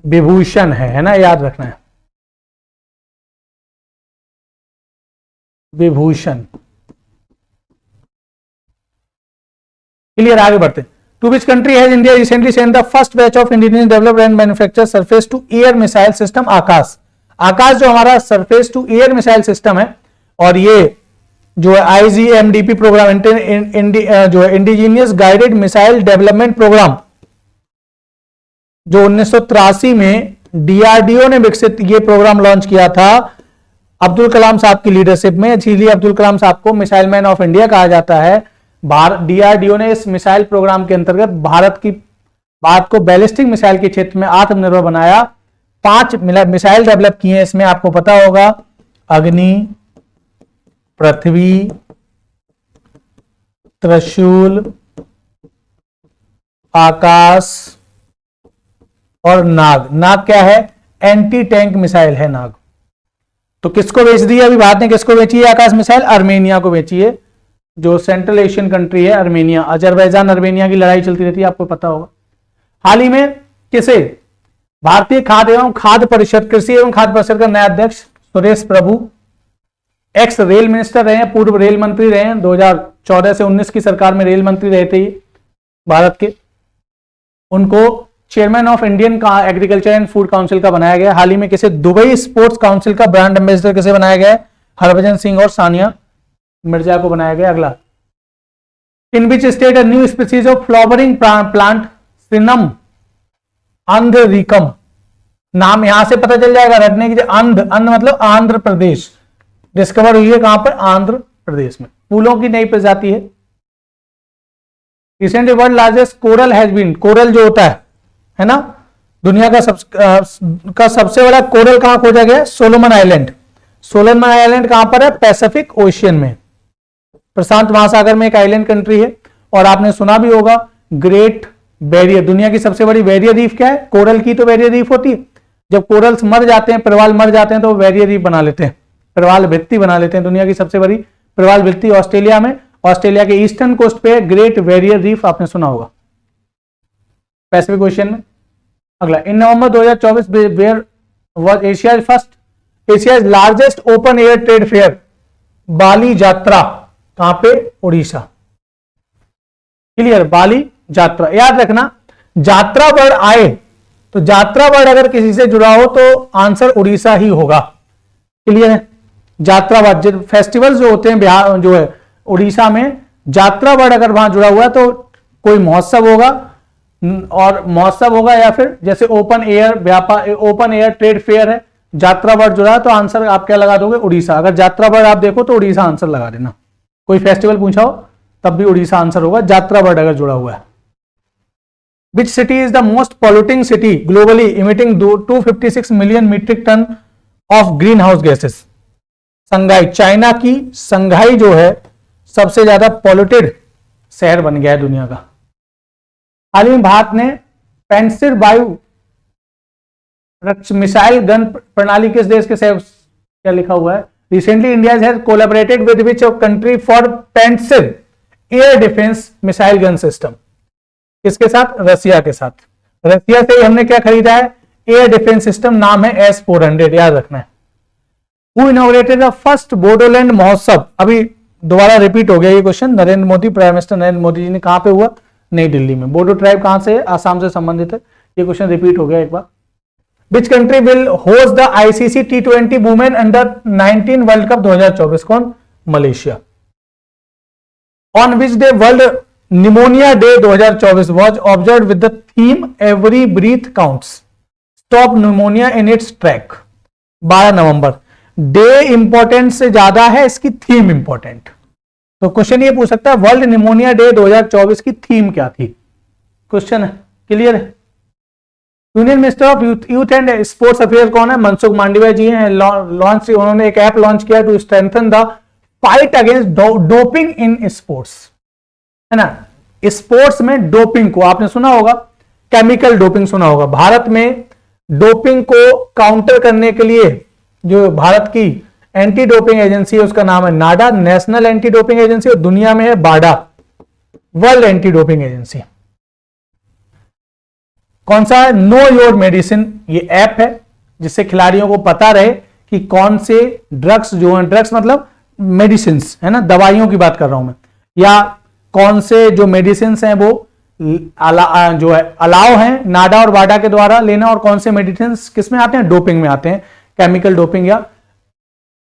विभूषण है ना, याद रखना है, विभूषण। क्लियर? आगे बढ़ते। To which country has India recently send the first batch of indigenous developed and manufacture surface to air missile system Akash? Akash जो हमारा surface to air missile system है, और ये जो है IGMDP प्रोग्राम, जो है indigenous guided missile development programme, जो 1983 में DRDO ने विकसित ये प्रोग्राम लॉन्च किया था अब्दुल कलाम साहब की लीडरशिप में, इसीलिए अब्दुल कलाम साहब को मिसाइल मैन ऑफ इंडिया कहा जाता है। DRDO ने इस मिसाइल प्रोग्राम के अंतर्गत भारत को बैलिस्टिक मिसाइल के क्षेत्र में आत्मनिर्भर बनाया। 5 मिसाइल डेवलप किए हैं इसमें, आपको पता होगा, अग्नि, पृथ्वी, त्रिशूल, आकाश और नाग। नाग क्या है? एंटी टैंक मिसाइल है नाग। तो किसको बेच दी है अभी भारत ने? किसको बेची है आकाश मिसाइल? अर्मेनिया को बेची है, जो सेंट्रल एशियन कंट्री है अर्मेनिया। अजरबैजान अर्मेनिया की लड़ाई चलती रहती है, आपको पता होगा। हाल ही में किसे भारतीय खाद्य एवं खाद्य परिषद, कृषि एवं खाद्य परिषद का नया अध्यक्ष सुरेश प्रभु, एक्स रेल मिनिस्टर रहे हैं, पूर्व रेल मंत्री रहे हैं, 2014 से 19 की सरकार में रेल मंत्री रहे थे भारत के, उनको chairman of Indian agriculture and food council का बनाया गया। हाल ही में किसे दुबई स्पोर्ट्स काउंसिल का ब्रांड एम्बेसडर किसे बनाया गया? हरभजन सिंह और सानिया मिर्जा को बनाया गया। अगला, in which state a new species of flowering plant सिनम आंध्रिकम, नाम यहां से पता चल जाएगा रटने की, अंध मतलब आंध्र प्रदेश, डिस्कवर हुई है कहां पर? आंध्र प्रदेश में। फूलों की नई प्रजाति है। Recently world largest coral has been, coral जो होता है ना, दुनिया का सबसे बड़ा कोरल कहां खोजा गया? Solomon island. सोलोमन आइलैंड कहां पर है? पैसिफिक ओशियन में, प्रशांत महासागर में एक आइलैंड कंट्री है। और आपने सुना भी होगा ग्रेट बैरियर, दुनिया की सबसे बड़ी बैरियर रीफ क्या है? कोरल की तो बैरियर रीफ होती है, जब कोरल्स मर जाते हैं, प्रवाल मर जाते हैं, तो बैरियर रीफ बना लेते हैं, प्रवाल भित्ति बना लेते हैं। दुनिया की सबसे बड़ी प्रवाल भित्ति ऑस्ट्रेलिया में, ऑस्ट्रेलिया के ईस्टर्न कोस्ट पे ग्रेट बैरियर रीफ, आपने सुना होगा, पैसिफिक ओशियन में। अगला, in November 2024 where was Asia's largest open air trade fair Bali Yatra, कहां पे? उड़ीसा। क्लियर? बाली यात्रा, याद रखना, यात्रा वर्ड आए तो यात्रा वर्ड अगर किसी से जुड़ा हो तो आंसर उड़ीसा ही होगा। क्लियर है? यात्रा वर्ड, फेस्टिवल्स जो होते हैं बिहार जो है उड़ीसा में, यात्रा वर्ड अगर वहां जुड़ा हुआ है तो कोई महोत्सव होगा, और महोत्सव होगा, या फिर जैसे ओपन एयर व्यापार, ओपन एयर ट्रेड फेयर है, यात्रा वर्ड जुड़ा है तो आंसर आप क्या लगा दोगे? उड़ीसा। अगर यात्रा वर्ड आप देखो तो उड़ीसा आंसर लगा देना। कोई फेस्टिवल पूछा हो तब भी उड़ीसा आंसर होगा, यात्रा वर्ड अगर जुड़ा हुआ है। Which city is the most polluting city globally emitting 256 million metric ton of green house gases? Shanghai, China की संघाई जो है सबसे ज्यादा पॉल्यूटेड शहर बन गया है दुनिया का। हाल ही में भारत ने पेंसिल वायु मिसाइल गन प्रणाली किस देश के साथ, क्या लिखा हुआ है? Recently India has collaborated with which country for pencil air defence missile gun system? किसके साथ? रसिया के साथ। रसिया से हमने क्या खरीदा है? एयर डिफेंस सिस्टम, नाम है S-400, याद रखना है। Who inaugurated the first Bodoland Mahotsav? अभी दोबारा रिपीट हो गया ये question, Narendra Modi, prime minister Narendra Modi ji ने। कहां पे हुआ? नई दिल्ली में। बोडो ट्राइब कहां से है? आसाम से संबंधित है। ये क्वेश्चन रिपीट हो गया एक बार। Which country will host the ICC T20 women under 19 world cup 2024? कौन? Malaysia. On which day world pneumonia day 2024 was observed with the theme every breath counts, stop pneumonia in its track? 12 नवंबर। Day important से ज्यादा है इसकी theme important. तो question ये पूछ सकता है वर्ल्ड निमोनिया डे 2024 की थीम क्या थी? क्वेश्चन है, क्लियर है? Union minister of youth and sports affair कौन है? मनसुख मांडविया जी हैं। लॉन्च, उन्होंने एक ऐप लॉन्च किया to strengthen the fight against doping in sports, है ना। स्पोर्ट्स में डोपिंग को आपने सुना होगा, केमिकल डोपिंग सुना होगा। भारत में डोपिंग को काउंटर करने के लिए जो भारत की एंटी डोपिंग एजेंसी है उसका नाम है नाडा, नेशनल एंटी डोपिंग एजेंसी, और दुनिया में है बाडा, वर्ल्ड एंटी डोपिंग एजेंसी। कौन सा है? नो योर मेडिसिन, ये ऐप है जिससे खिलाड़ियों को पता रहे कि कौन से ड्रग्स जो हैं, ड्रग्स मतलब मेडिसिन है ना, दवाइयों की बात कर रहा हूं मैं, या कौन से जो मेडिसिन हैं वो जो है अलाउ हैं नाडा और बाडा के द्वारा लेना, और कौन से मेडिसिन किस में आते हैं? डोपिंग में आते हैं, केमिकल डोपिंग या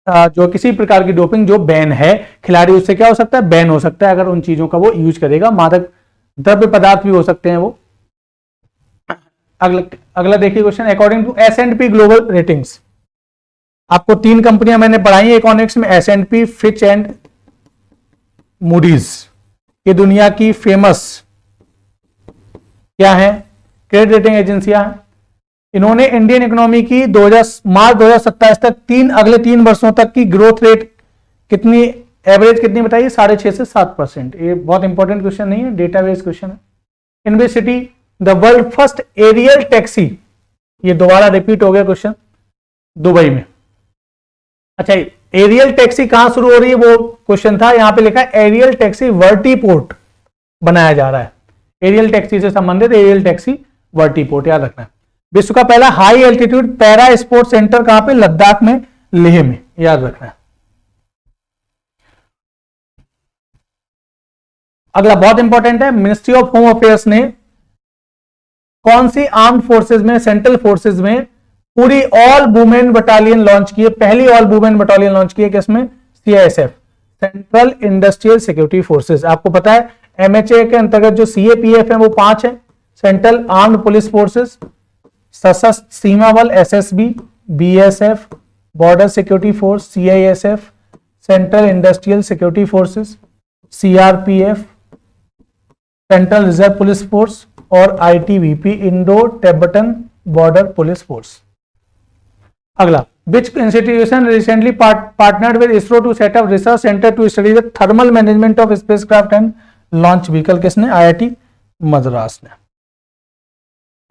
जो किसी प्रकार की डोपिंग जो बैन है। खिलाड़ी उससे क्या हो सकता है? बैन हो सकता है अगर उन चीजों का वो यूज करेगा। मादक द्रव्य पदार्थ भी हो सकते हैं वो। अगला देखिए question, according to S&P global ratings, आपको 3 कंपनियां मैंने पढ़ाई है इकोनॉमिक्स में, S&P, फिच एंड मूडीज। ये दुनिया की फेमस क्या है? क्रेडिट रेटिंग एजेंसियां हैं। इन्होंने इंडियन इकोनॉमी की मार्च 2027 तक अगले 3 वर्षों तक की ग्रोथ रेट कितनी, एवरेज कितनी बताइए? 6.5 से 7%। ये बहुत इंपॉर्टेंट क्वेश्चन नहीं है, डेटाबेस क्वेश्चन है। In which city the world first aerial taxi, ये दोबारा रिपीट हो गया क्वेश्चन, दुबई में। अच्छा, एरियल टैक्सी कहां शुरू हो रही है वो क्वेश्चन था, यहां पे लिखा है एरियल टैक्सी वर्टीपोर्ट बनाया जा रहा है। एरियल टैक्सी से संबंधित एरियल टैक्सी वर्टीपोर्ट, याद रखना है। विश्व का पहला high altitude para sports centre कहां पे? लद्दाख में, लेह में, याद रखना है। अगला बहुत इंपॉर्टेंट है, मिनिस्ट्री ऑफ होम अफेयर्स ने कौन सी आर्म्ड फोर्सेज में, सेंट्रल फोर्सेज में पूरी ऑल वुमेन बटालियन लॉन्च की है? पहली ऑल वुमेन बटालियन लॉन्च की है किसमें? CISF, central industrial security forces. आपको पता है MHA के अंतर्गत जो CAPF है वो 5 है, सेंट्रल आर्म्ड पुलिस फोर्सेज, सशस्त्र सीमा बल SSB, BSF, border security force CISF, central industrial security forces CRPF, central reserve police force, और ITBP, Indo Tibetan border police force. अगला, which institution recently partnered with ISRO to set up research centre to study the thermal management of spacecraft and launch vehicle? किसने? IIT Madras ने।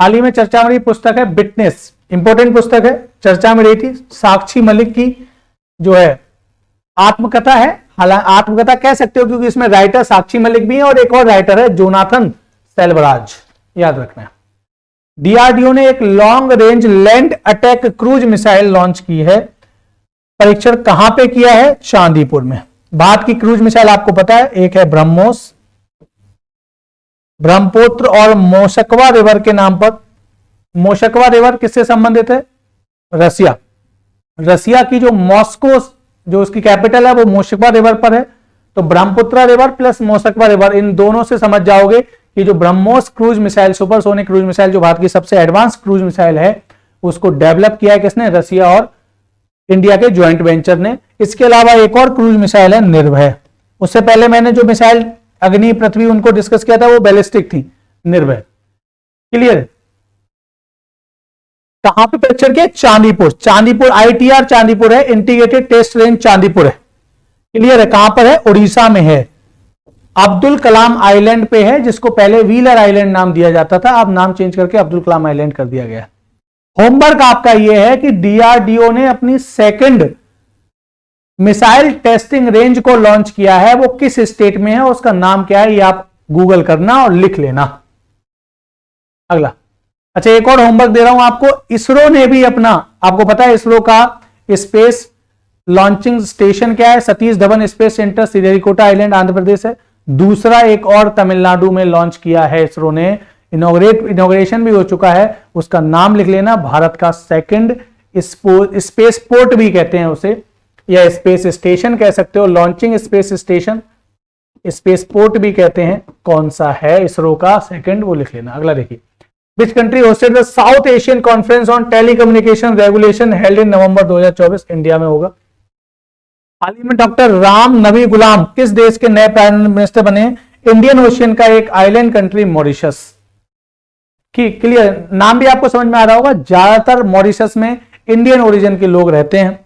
हाल ही में चर्चा में रही पुस्तक है विटनेस, इंपॉर्टेंट पुस्तक है, चर्चा में रही थी। साक्षी मलिक की जो है आत्मकथा है, हालांकि आत्मकथा कह सकते हो क्योंकि इसमें राइटर साक्षी मलिक भी है और एक और राइटर है जोनाथन सेल्वराज, याद रखना है। DRDO ने एक long range land attack cruise missile launch की है, परीक्षण कहां पे किया है? चांदीपुर में। भारत की क्रूज मिसाइल आपको पता है, एक है ब्रह्मोस, ब्रह्मपुत्र और मोशकवा रिवर के नाम पर। मोशकवा रिवर किससे संबंधित है? रसिया। रसिया की जो मॉस्को जो उसकी कैपिटल है वो मोशकवा रिवर पर है, तो ब्रह्मपुत्र रिवर प्लस मोशकवा रिवर, इन दोनों से समझ जाओगे कि जो BrahMos cruise missile, supersonic cruise missile, जो भारत की सबसे एडवांस क्रूज मिसाइल है, उसको डेवलप किया है किसने? रसिया और इंडिया के ज्वाइंट वेंचर ने। इसके अलावा एक और क्रूज मिसाइल है निर्भय। उससे पहले मैंने जो मिसाइल अग्नि, पृथ्वी उनको डिस्कस किया था वो बैलिस्टिक थी, निर्भय। क्लियर? कहां पे परीक्षण किया? चांदीपुर। चांदीपुर ITR चांदीपुर है, इंटीग्रेटेड टेस्ट रेंज चांदीपुर है। क्लियर है? कहां पर है? उड़ीसा में है, अब्दुल कलाम आइलैंड पे है, जिसको पहले व्हीलर आइलैंड नाम दिया जाता था, अब नाम चेंज करके अब्दुल कलाम आइलैंड कर दिया गया। होमवर्क आपका यह है कि DRDO ने अपनी सेकंड मिसाइल टेस्टिंग रेंज को लॉन्च किया है, वो किस स्टेट में है, उसका नाम क्या है, ये आप गूगल करना और लिख लेना। अगला, अच्छा एक और होमवर्क दे रहा हूं आपको, इसरो ने भी अपना, आपको पता है इसरो का स्पेस लॉन्चिंग स्टेशन क्या है? Satish Dhawan space centre, Sriharikota island, Andhra Pradesh है। दूसरा एक और तमिलनाडु में लॉन्च किया है इसरो ने इनॉग्रेशन भी हो चुका है, उसका नाम लिख लेना, भारत का सेकंड स्पेस पोर्ट भी कहते हैं उसे, या स्पेस स्टेशन कह सकते हो, launching space station, space port भी कहते हैं, कौन सा है इसरो का सेकंड, वो लिख लेना। अगला देखिए, which country hosted the south Asian conference on telecommunication regulation held in November 2024, India में होगा। हाल ही में डॉक्टर राम नवी गुलाम किस देश के नए प्राइम मिनिस्टर बने? इंडियन ओशियन का एक आइलैंड कंट्री मॉरिशस की। क्लियर, नाम भी आपको समझ में आ रहा होगा, ज्यादातर मॉरिशस में इंडियन ओरिजिन के लोग रहते हैं।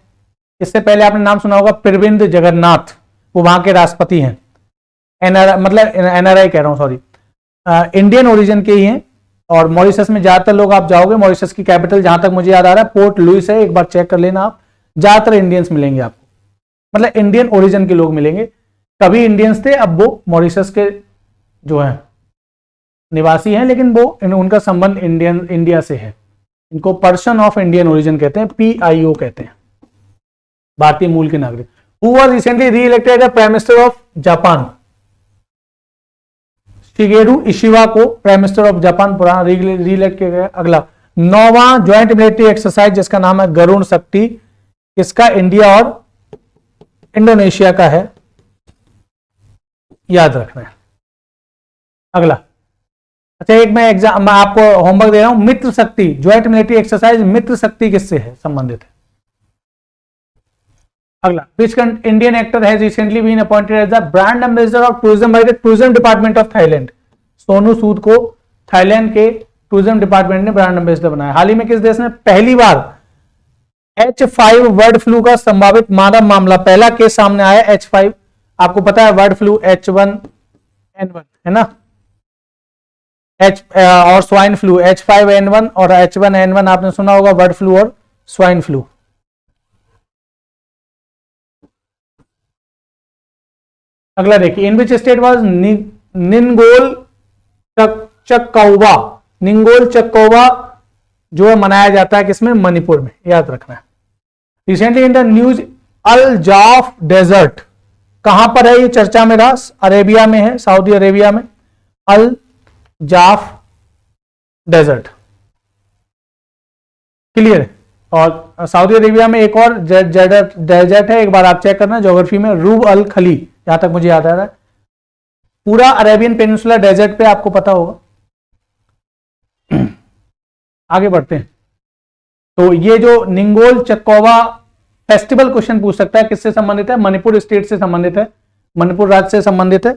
इससे पहले आपने नाम सुना होगा प्रविंद जगन्नाथ, वो वहां के राष्ट्रपति हैं, एनआरआई कह रहा हूं, सॉरी, इंडियन ओरिजिन के ही हैं। और मॉरिशस में ज्यादातर लोग, आप जाओगे मॉरिशस की कैपिटल जहां तक मुझे याद आ रहा है पोर्ट लुइस है, एक बार चेक कर लेना आप, ज्यादातर इंडियंस मिलेंगे आपको, मतलब इंडियन ओरिजिन के लोग मिलेंगे। कभी इंडियंस थे, अब वो मॉरिशस के जो है निवासी हैं, लेकिन वो उनका संबंध इंडिया से है। इनको पर्सन ऑफ इंडियन ओरिजिन कहते हैं, PIO कहते हैं, भारतीय मूल के नागरिक। Who was recently re elected as prime minister of Japan? Shigeru Ishiba को प्राइम मिनिस्टर ऑफ जापान पुराना री इलेक्ट किया गया। अगला, 9वां ज्वाइंट मिलिट्री एक्सरसाइज जिसका नाम है गरुण शक्ति, किसका? इंडिया और इंडोनेशिया का है, याद रखना है। अगला, अच्छा एक मैं आपको होमवर्क दे रहा हूं, मित्र शक्ति ज्वाइंट मिलिट्री एक्सरसाइज मित्र शक्ति किससे है संबंधित है? अगला, which Indian actor has recently been appointed as the brand ambassador of tourism by the tourism department of Thailand? Sonu Sood को थाईलैंड के टूरिज्म डिपार्टमेंट ने ब्रांड एम्बेसडर बनाया। हाल ही में किस देश ने पहली बार H5 बर्ड फ्लू का संभावित मानव मामला, पहला केस सामने आया H5, आपको पता है बर्ड फ्लू H1N1 है ना, और स्वाइन फ्लू H5N1 और H1N1 आपने सुना होगा, बर्ड फ्लू और स्वाइन फ्लू। अगला देखिए, इन विच स्टेट वाज निंगोल चक्कौवा? निंगोल चक्कौवा जो है मनाया जाता है किसमें? मणिपुर में, याद रखना है। Recently in the news Al Jafr desert कहां पर है? ये चर्चा में रहा, अरेबिया में है, सऊदी अरेबिया में, अल जाफ डेजर्ट, क्लियर। और सऊदी अरेबिया में एक और डेजर्ट है, एक बार आप चेक करना ज्योग्राफी में, रूब अल खली, जहां तक मुझे याद आ रहा है, पूरा अरेबियन पेनिनसुला डेजर्ट पे आपको पता होगा। आगे बढ़ते हैं, तो ये जो निंगोल चक्कौवा फेस्टिवल क्वेश्चन पूछ सकता है, किससे संबंधित है? मणिपुर स्टेट से संबंधित है, मणिपुर राज्य से संबंधित है।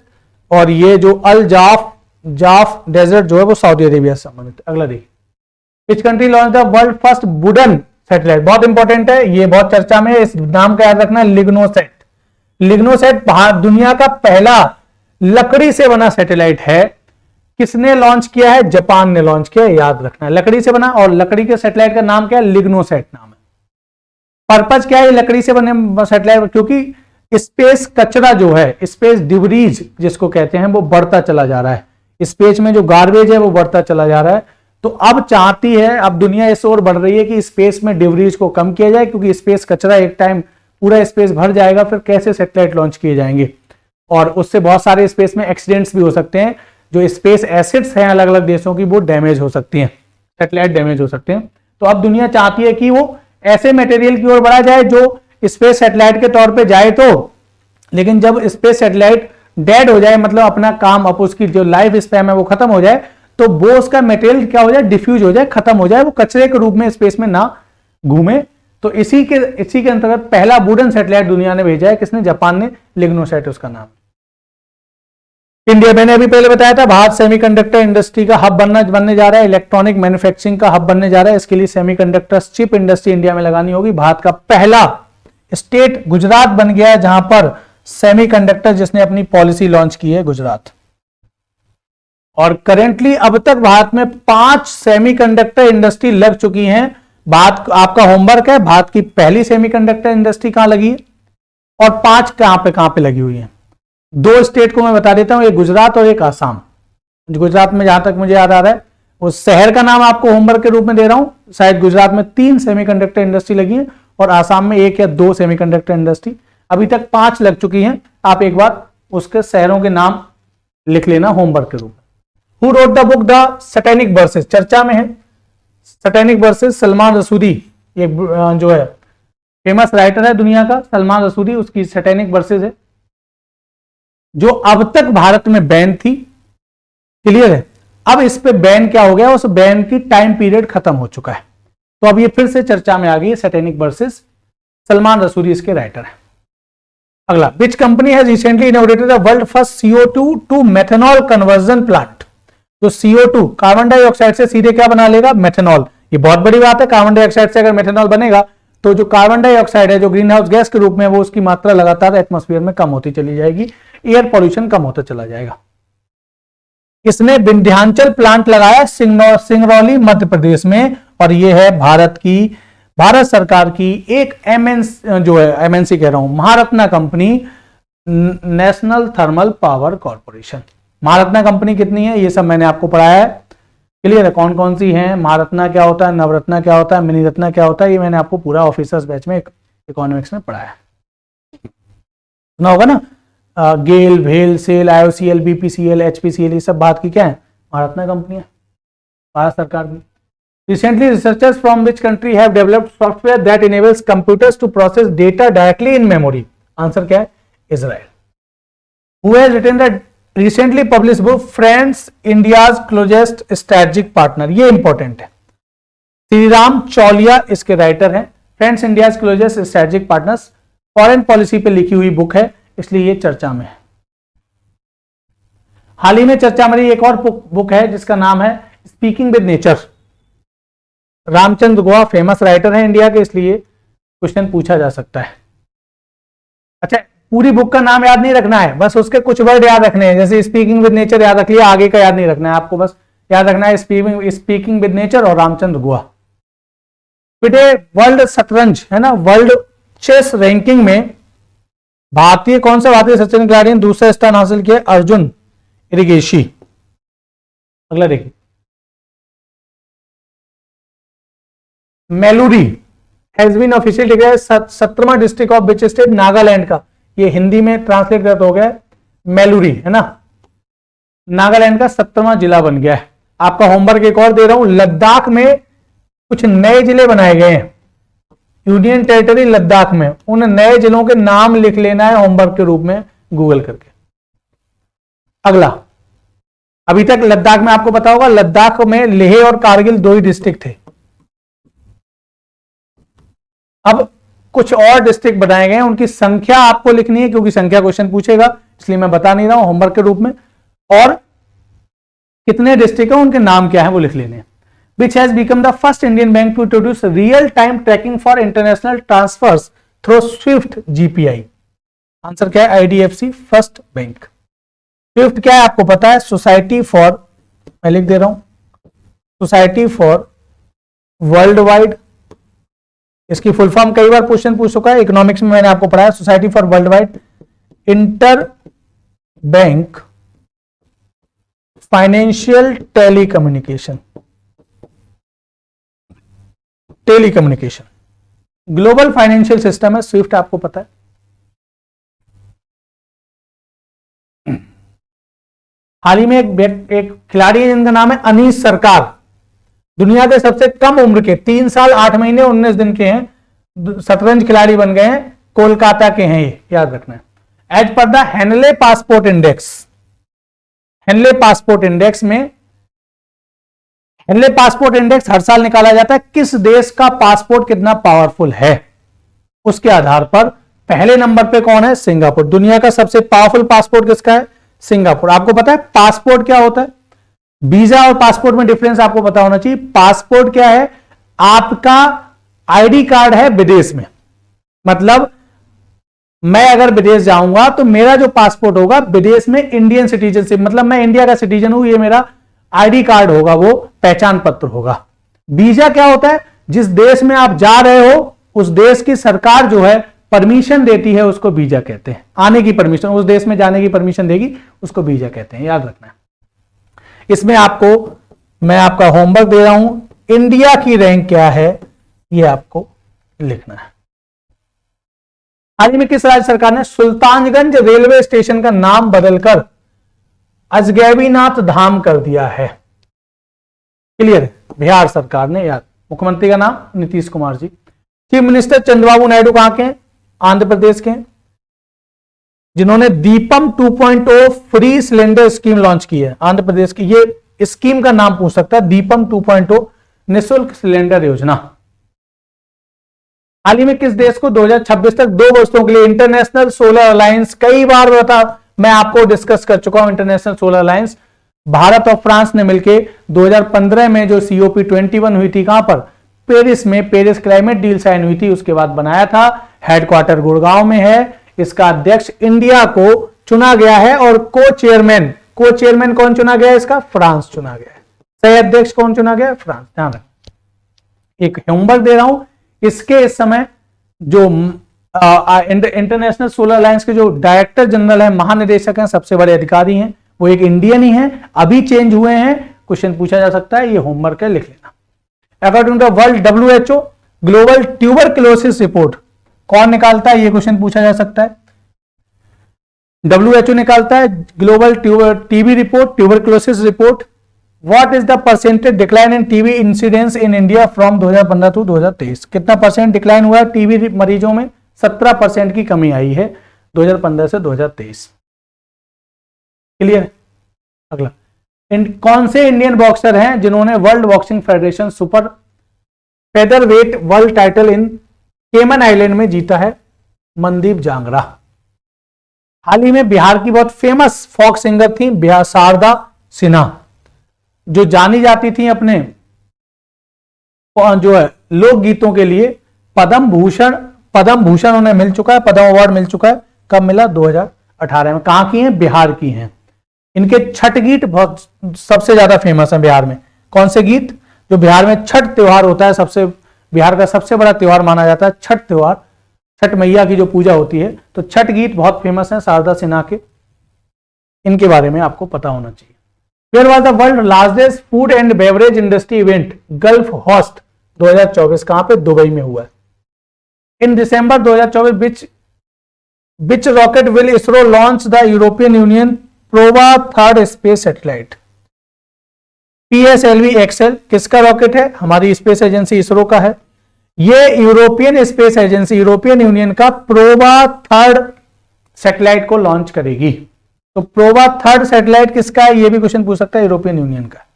और ये जो अल जाफ डेजर्ट जो है वो सऊदी अरेबिया से संबंधित है। अगला देखिए, which country launch the world first wooden satellite? बहुत इंपॉर्टेंट है, ये बहुत चर्चा में है, इस नाम का याद रखना, लिग्नोसैट। लिग्नोसैट दुनिया का पहला लकड़ी से बना सैटेलाइट है। किसने लॉन्च किया है? जापान ने लॉन्च किया, याद रखना है, लकड़ी से बना, और लकड़ी के सैटेलाइट का नाम क्या है? लिग्नोसैट नाम है। पर्पज क्या है लकड़ी से बने सैटेलाइट? क्योंकि स्पेस कचरा जो है, स्पेस डिब्रीज जिसको कहते हैं, वो बढ़ता चला जा रहा है, स्पेस में जो गार्बेज है वो बढ़ता चला जा रहा है। तो अब चाहती है, अब दुनिया इस ओर बढ़ रही है कि स्पेस में डिब्रीज को कम किया जाए, क्योंकि स्पेस कचरा एक टाइम पूरा स्पेस भर जाएगा, फिर कैसे सैटेलाइट लॉन्च किए जाएंगे, और उससे बहुत सारे स्पेस में एक्सीडेंट्स भी हो सकते हैं, जो स्पेस एसेट्स हैं अलग अलग देशों की वो डैमेज हो सकती हैं, सैटेलाइट डैमेज हो सकते हैं। तो अब दुनिया चाहती है कि वो ऐसे मटेरियल की ओर बढ़ा जाए जो स्पेस सैटेलाइट के तौर पे जाए, तो लेकिन जब स्पेस सैटेलाइट डेड हो जाए, मतलब अपना काम, अब उसकी जो लाइफ स्पैन है वो खत्म हो जाए, तो वो उसका मटेरियल क्या हो जाए? डिफ्यूज हो जाए, खत्म हो जाए, वो कचरे के रूप में स्पेस में ना घूमे। तो इसी के अंतर्गत पहला वुडन सैटेलाइट दुनिया ने भेजा है, किसने? जापान ने, लिग्नोसैट उसका नाम। इंडिया, मैंने अभी पहले बताया था, भारत सेमीकंडक्टर इंडस्ट्री का हब बनने जा रहा है, इलेक्ट्रॉनिक मैन्युफैक्चरिंग का हब बनने जा रहा है। इसके लिए सेमीकंडक्टर चिप इंडस्ट्री इंडिया में लगानी होगी। भारत का पहला स्टेट गुजरात बन गया है जहां पर सेमीकंडक्टर, जिसने अपनी पॉलिसी लॉन्च की है, गुजरात। और करेंटली अब तक भारत में 5 सेमीकंडक्टर इंडस्ट्री लग चुकी हैं। भारत, आपका होमवर्क है, भारत की पहली सेमीकंडक्टर इंडस्ट्री कहां लगी है और 5 कहां पे लगी हुई है। 2 स्टेट को मैं बता देता हूं, एक गुजरात और एक आसाम। गुजरात में जहां तक मुझे याद आ रहा है, उस शहर का नाम आपको होमवर्क के रूप में दे रहा हूं, शायद गुजरात में 3 सेमीकंडक्टर इंडस्ट्री लगी है और आसाम में 1 या 2 सेमीकंडक्टर इंडस्ट्री। अभी तक 5 लग चुकी हैं। आप एक बार उसके शहरों के नाम लिख लेना होमवर्क के रूप में। Who wrote the book the satanic versus, चर्चा में है सैटेनिक वर्सेस, सलमान रसूदी, ये जो है फेमस राइटर है दुनिया का सलमान रसूदी, उसकी सैटेनिक वर्सेस है जो अब तक भारत में बैन थी। क्लियर है, अब इस पे बैन क्या हो गया, उस बैन की टाइम पीरियड खत्म हो चुका है, तो अब ये फिर से चर्चा में आ गई सैटेनिक वर्सेस, सलमान रसूदी इसके राइटर है। अगला, which company has recently inaugurated the world first CO2 to methanol conversion plant. तो CO2 कार्बन डाइऑक्साइड से सीधे क्या बना लेगा, मेथनॉल। ये बहुत बड़ी बात है, कार्बन डाइऑक्साइड से अगर मेथनॉल बनेगा तो जो कार्बन डाइऑक्साइड है जो ग्रीन हाउस गैस के रूप में, वो उसकी मात्रा लगातार एटमॉस्फेयर में कम होती चली जाएगी, एयर पॉल्यूशन कम होता चला जाएगा। इसने विंध्याचल प्लांट लगाया सिंगरौली मध्य प्रदेश में, और ये है भारत सरकार की एक MNC कह रहा हूं, Maharatna company, national thermal power corporation. Maharatna company कितनी है ये सब मैंने आपको पढ़ाया है, क्लियर है, कौन कौन सी हैं, महारत्ना क्या होता है, नवरत्ना क्या होता है, मिनी रत्ना क्या होता है, ये मैंने आपको पूरा ऑफिसर्स बैच में इकोनॉमिक्स में पढ़ाया है, सुना होगा ना। गेल, भेल, सेल, IOCL, BPCL, HPCL, ये सब बात की क्या है, महारत्ना कंपनी है, भारत सरकार की। Recently, researchers from which country have developed software that enables computers to process data directly in memory? Answer क्या है, Israel. Who has written the recently published book Friends, India's Closest Strategic Partner? ये important है, श्रीराम चौलिया इसके writer हैं। Friends, India's closest strategic partners, foreign policy पे लिखी हुई book है, इसलिए ये चर्चा में है। हाल ही में चर्चा में रही एक और बुक है जिसका नाम है speaking with nature. Ramachandra Guha famous writer है इंडिया के, इसलिए क्वेश्चन पूछा जा सकता है। अच्छा, पूरी बुक का नाम याद नहीं रखना है, बस उसके कुछ वर्ड याद रखने हैं, जैसे स्पीकिंग विद नेचर याद रख लिया, आगे का याद नहीं रखना है आपको, बस याद रखना है स्पीकिंग विद नेचर और रामचंद्र गुहा। फिर वर्ल्ड शतरंज है ना, वर्ल्ड चेस रैंकिंग में कौन सा भारतीय शतरंज खिलाड़ी ने दूसरा स्थान हासिल किया, अर्जुन इरिगेशी। अगला देखिए, Meluri has been official declared 17वां district of which state, Nagaland का, ये हिंदी में ट्रांसलेट करते हो गया मेलुरी है ना, नागालैंड का 17वां जिला बन गया है। आपका होमवर्क एक और दे रहा हूं, लद्दाख में कुछ नए जिले बनाए गए हैं, यूनियन टेरिटरी लद्दाख में, उन नए जिलों के नाम लिख लेना है होमवर्क के रूप में गूगल करके। अगला, अभी तक लद्दाख में आपको पता होगा, लद्दाख में लेह और कारगिल 2 ही डिस्ट्रिक्ट थे, अब कुछ और डिस्ट्रिक्ट बनाए गए हैं, उनकी संख्या आपको लिखनी है क्योंकि संख्या क्वेश्चन पूछेगा, इसलिए मैं बता नहीं रहा हूं होमवर्क के रूप में, और कितने डिस्ट्रिक्ट है उनके नाम क्या है वो लिख लेने हैं। Which has become the first Indian bank to introduce real-time tracking for international transfers through SWIFT GPI? Answer क्या है, IDFC फर्स्ट बैंक। स्विफ्ट क्या है आपको पता है, सोसाइटी फॉर, मैं लिख दे रहा हूं, सोसाइटी फॉर वर्ल्ड वाइड, इसकी फुल फॉर्म कई बार क्वेश्चन पूछ चुका है, इकोनॉमिक्स में मैंने आपको पढ़ाया, society for world wide inter bank financial telecommunication, global financial system है स्विफ्ट, आपको पता है। हाल ही में एक खिलाड़ी है जिनका नाम है अनीश सरकार, दुनिया के सबसे कम उम्र के 3 साल 8 महीने 19 दिन के हैं शतरंज खिलाड़ी बन गए हैं, कोलकाता के हैं, ये याद रखना है। As per the Henley passport index, Henley passport index में, हेनले पासपोर्ट इंडेक्स हर साल निकाला जाता है, किस देश का पासपोर्ट कितना पावरफुल है उसके आधार पर पहले नंबर पे कौन है, सिंगापुर। दुनिया का सबसे पावरफुल पासपोर्ट किसका है, सिंगापुर। आपको पता है पासपोर्ट क्या होता है, वीजा और पासपोर्ट में डिफरेंस आपको पता होना चाहिए। पासपोर्ट क्या है, आपका आईडी कार्ड है विदेश में, मतलब मैं अगर विदेश जाऊंगा तो मेरा जो पासपोर्ट होगा विदेश में इंडियन सिटीजनशिप, मतलब मैं इंडिया का सिटीजन हूं, ये मेरा आईडी कार्ड होगा, वो पहचान पत्र होगा। वीजा क्या होता है, जिस देश में आप जा रहे हो उस देश की सरकार जो है परमिशन देती है, उसको वीजा कहते हैं। आने की परमिशन, उस देश में जाने की परमिशन देगी, उसको वीजा कहते हैं, याद रखना है। इसमें आपको मैं आपका होमवर्क दे रहा हूं, इंडिया की रैंक क्या है ये आपको लिखना है। हाल ही में किस राज्य सरकार ने सुल्तानगंज रेलवे स्टेशन का नाम बदलकर अजगैबीनाथ धाम कर दिया है। क्लियर है? बिहार सरकार ने, यार मुख्यमंत्री का नाम नीतीश कुमार जी। चीफ मिनिस्टर चंद्रबाबू नायडू कहां के हैं? आंध्र प्रदेश के हैं, जिन्होंने Deepam 2.0 free cylinder scheme launch की है। आंध्र प्रदेश की ये स्कीम का नाम पूछ सकता है, दीपम 2.0 निःशुल्क सिलेंडर योजना। हाल ही में किस देश को 2026 तक 2 वर्षों के लिए इंटरनेशनल सोलर अलायंस, कई बार मैं आपको डिस्कस कर चुका हूं इंटरनेशनल सोलर अलायंस, भारत और फ्रांस ने मिलकर 2015 में जो COP21 हुई थी, कहां पर? पेरिस में, पेरिस क्लाइमेट डील साइन हुई थी, उसके बाद बनाया था। हेडक्वार्टर गुड़गांव में है। इसका अध्यक्ष इंडिया को चुना गया है और को चेयरमैन कौन चुना गया है इसका? फ्रांस चुना गया है। सही अध्यक्ष कौन चुना गया है? फ्रांस। ध्यान रखें, एक होमवर्क दे रहा हूं। इसके इस समय जो इंटरनेशनल सोलर अलायंस के जो डायरेक्टर जनरल है, महानिदेशक हैं, सबसे बड़े अधिकारी हैं, वो एक इंडियन ही है, अभी चेंज हुए हैं। क्वेश्चन पूछा जा सकता है, ये होमवर्क है, लिख लेना। According to world WHO global tuberculosis report कौन निकालता है? ये क्वेश्चन पूछा जा सकता है। WHO निकालता है global TB report, tuberculosis report. What is the percentage decline in TB incidence in India from 2015 to 2023? कितना परसेंट डिक्लाइन हुआ है टीबी मरीजों में? 17% की कमी आई है 2015 से 2023। क्लियर? अगला, कौन से इंडियन बॉक्सर हैं जिन्होंने world boxing federation super featherweight world title in केमन आइलैंड में जीता है? मनदीप जांगरा। हाल ही में बिहार की बहुत फेमस फोक सिंगर थी बिहार शारदा सिन्हा, जो जानी जाती थी अपने जो है लोकगीतों के लिए। पद्म भूषण उन्हें मिल चुका है, पद्म अवार्ड मिल चुका है। कब मिला? 2018 में। कहां की हैं? बिहार की हैं। इनके छठ गीत बहुत सबसे ज्यादा फेमस है बिहार में। कौन से गीत? जो बिहार में छठ त्योहार होता है, बिहार का सबसे बड़ा त्योहार माना जाता है छठ त्योहार, छठ मैया की जो पूजा होती है, तो छठ गीत बहुत फेमस है शारदा सिन्हा के। इनके बारे में आपको पता होना चाहिए। Where was the world largest food and beverage industry event gulf host 2024? कहां पे? दुबई में हुआ है। In December 2024 which rocket will ISRO launch the European Union Proba third space satellite? PSLV XL किसका रॉकेट है? हमारी स्पेस एजेंसी इसरो का है। ये European space agency, European union का प्रोवा थर्ड सैटेलाइट को लॉन्च करेगी। तो प्रोवा थर्ड सैटेलाइट किसका है? ये भी क्वेश्चन पूछ सकता है, यूरोपियन यूनियन का।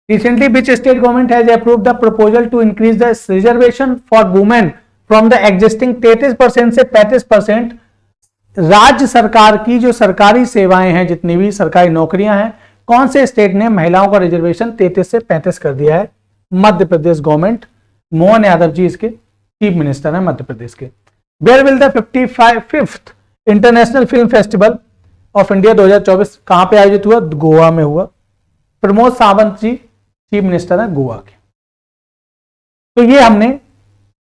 Recently which state government has approved the proposal to increase the reservation for women from the existing 33% से 35%? राज्य सरकार की जो सरकारी सेवाएं हैं, जितनी भी सरकारी नौकरियां हैं, कौन से स्टेट ने महिलाओं का रिजर्वेशन 33 से 35 कर दिया है? मध्य प्रदेश गवर्नमेंट। मोहन यादव जी इसके चीफ मिनिस्टर हैं मध्य प्रदेश के। Where will the 55th international film festival of India 2024 कहां पे आयोजित हुआ? गोवा में हुआ। प्रमोद सावंत जी चीफ मिनिस्टर है गोवा के। तो ये हमने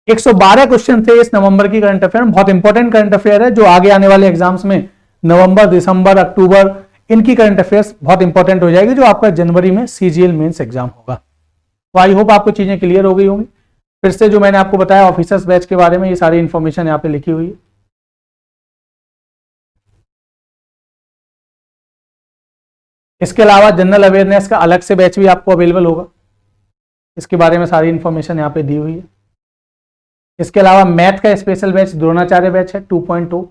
112 क्वेश्चन थे इस नवंबर की करंट अफेयर में। बहुत इंपॉर्टेंट करंट अफेयर है, जो आगे आने वाले एग्जाम्स में नवंबर, दिसंबर, अक्टूबर, इनकी करंट अफेयर्स बहुत इंपॉर्टेंट हो जाएगी, जो आपका जनवरी में CGL मेंस एग्जाम होगा। तो आई होप आपको चीजें क्लियर हो गई होंगी। फिर से जो मैंने आपको बताया ऑफिसर्स बैच के बारे में, ये सारी इंफॉर्मेशन यहाँ पे लिखी हुई है। इसके अलावा जनरल अवेयरनेस का अलग से बैच भी आपको अवेलेबल होगा, इसके बारे में सारी इंफॉर्मेशन यहाँ पे दी हुई है। इसके अलावा मैथ का स्पेशल बैच द्रोणाचार्य बैच है 2.2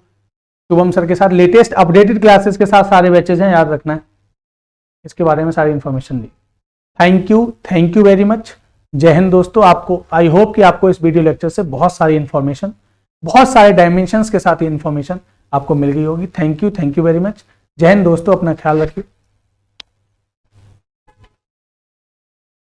शुभम सर के साथ, लेटेस्ट अपडेटेड क्लासेस के साथ सारे बैचेज हैं, याद रखना है। इसके बारे में सारी information the. Thank you very much. जय हिंद दोस्तों। आपको आई होप कि आपको इस वीडियो लेक्चर से बहुत सारी इंफॉर्मेशन, बहुत सारे डायमेंशंस के साथ ये इंफॉर्मेशन आपको मिल गई होगी। Thank you very much. जय हिंद दोस्तों, अपना ख्याल रखिए।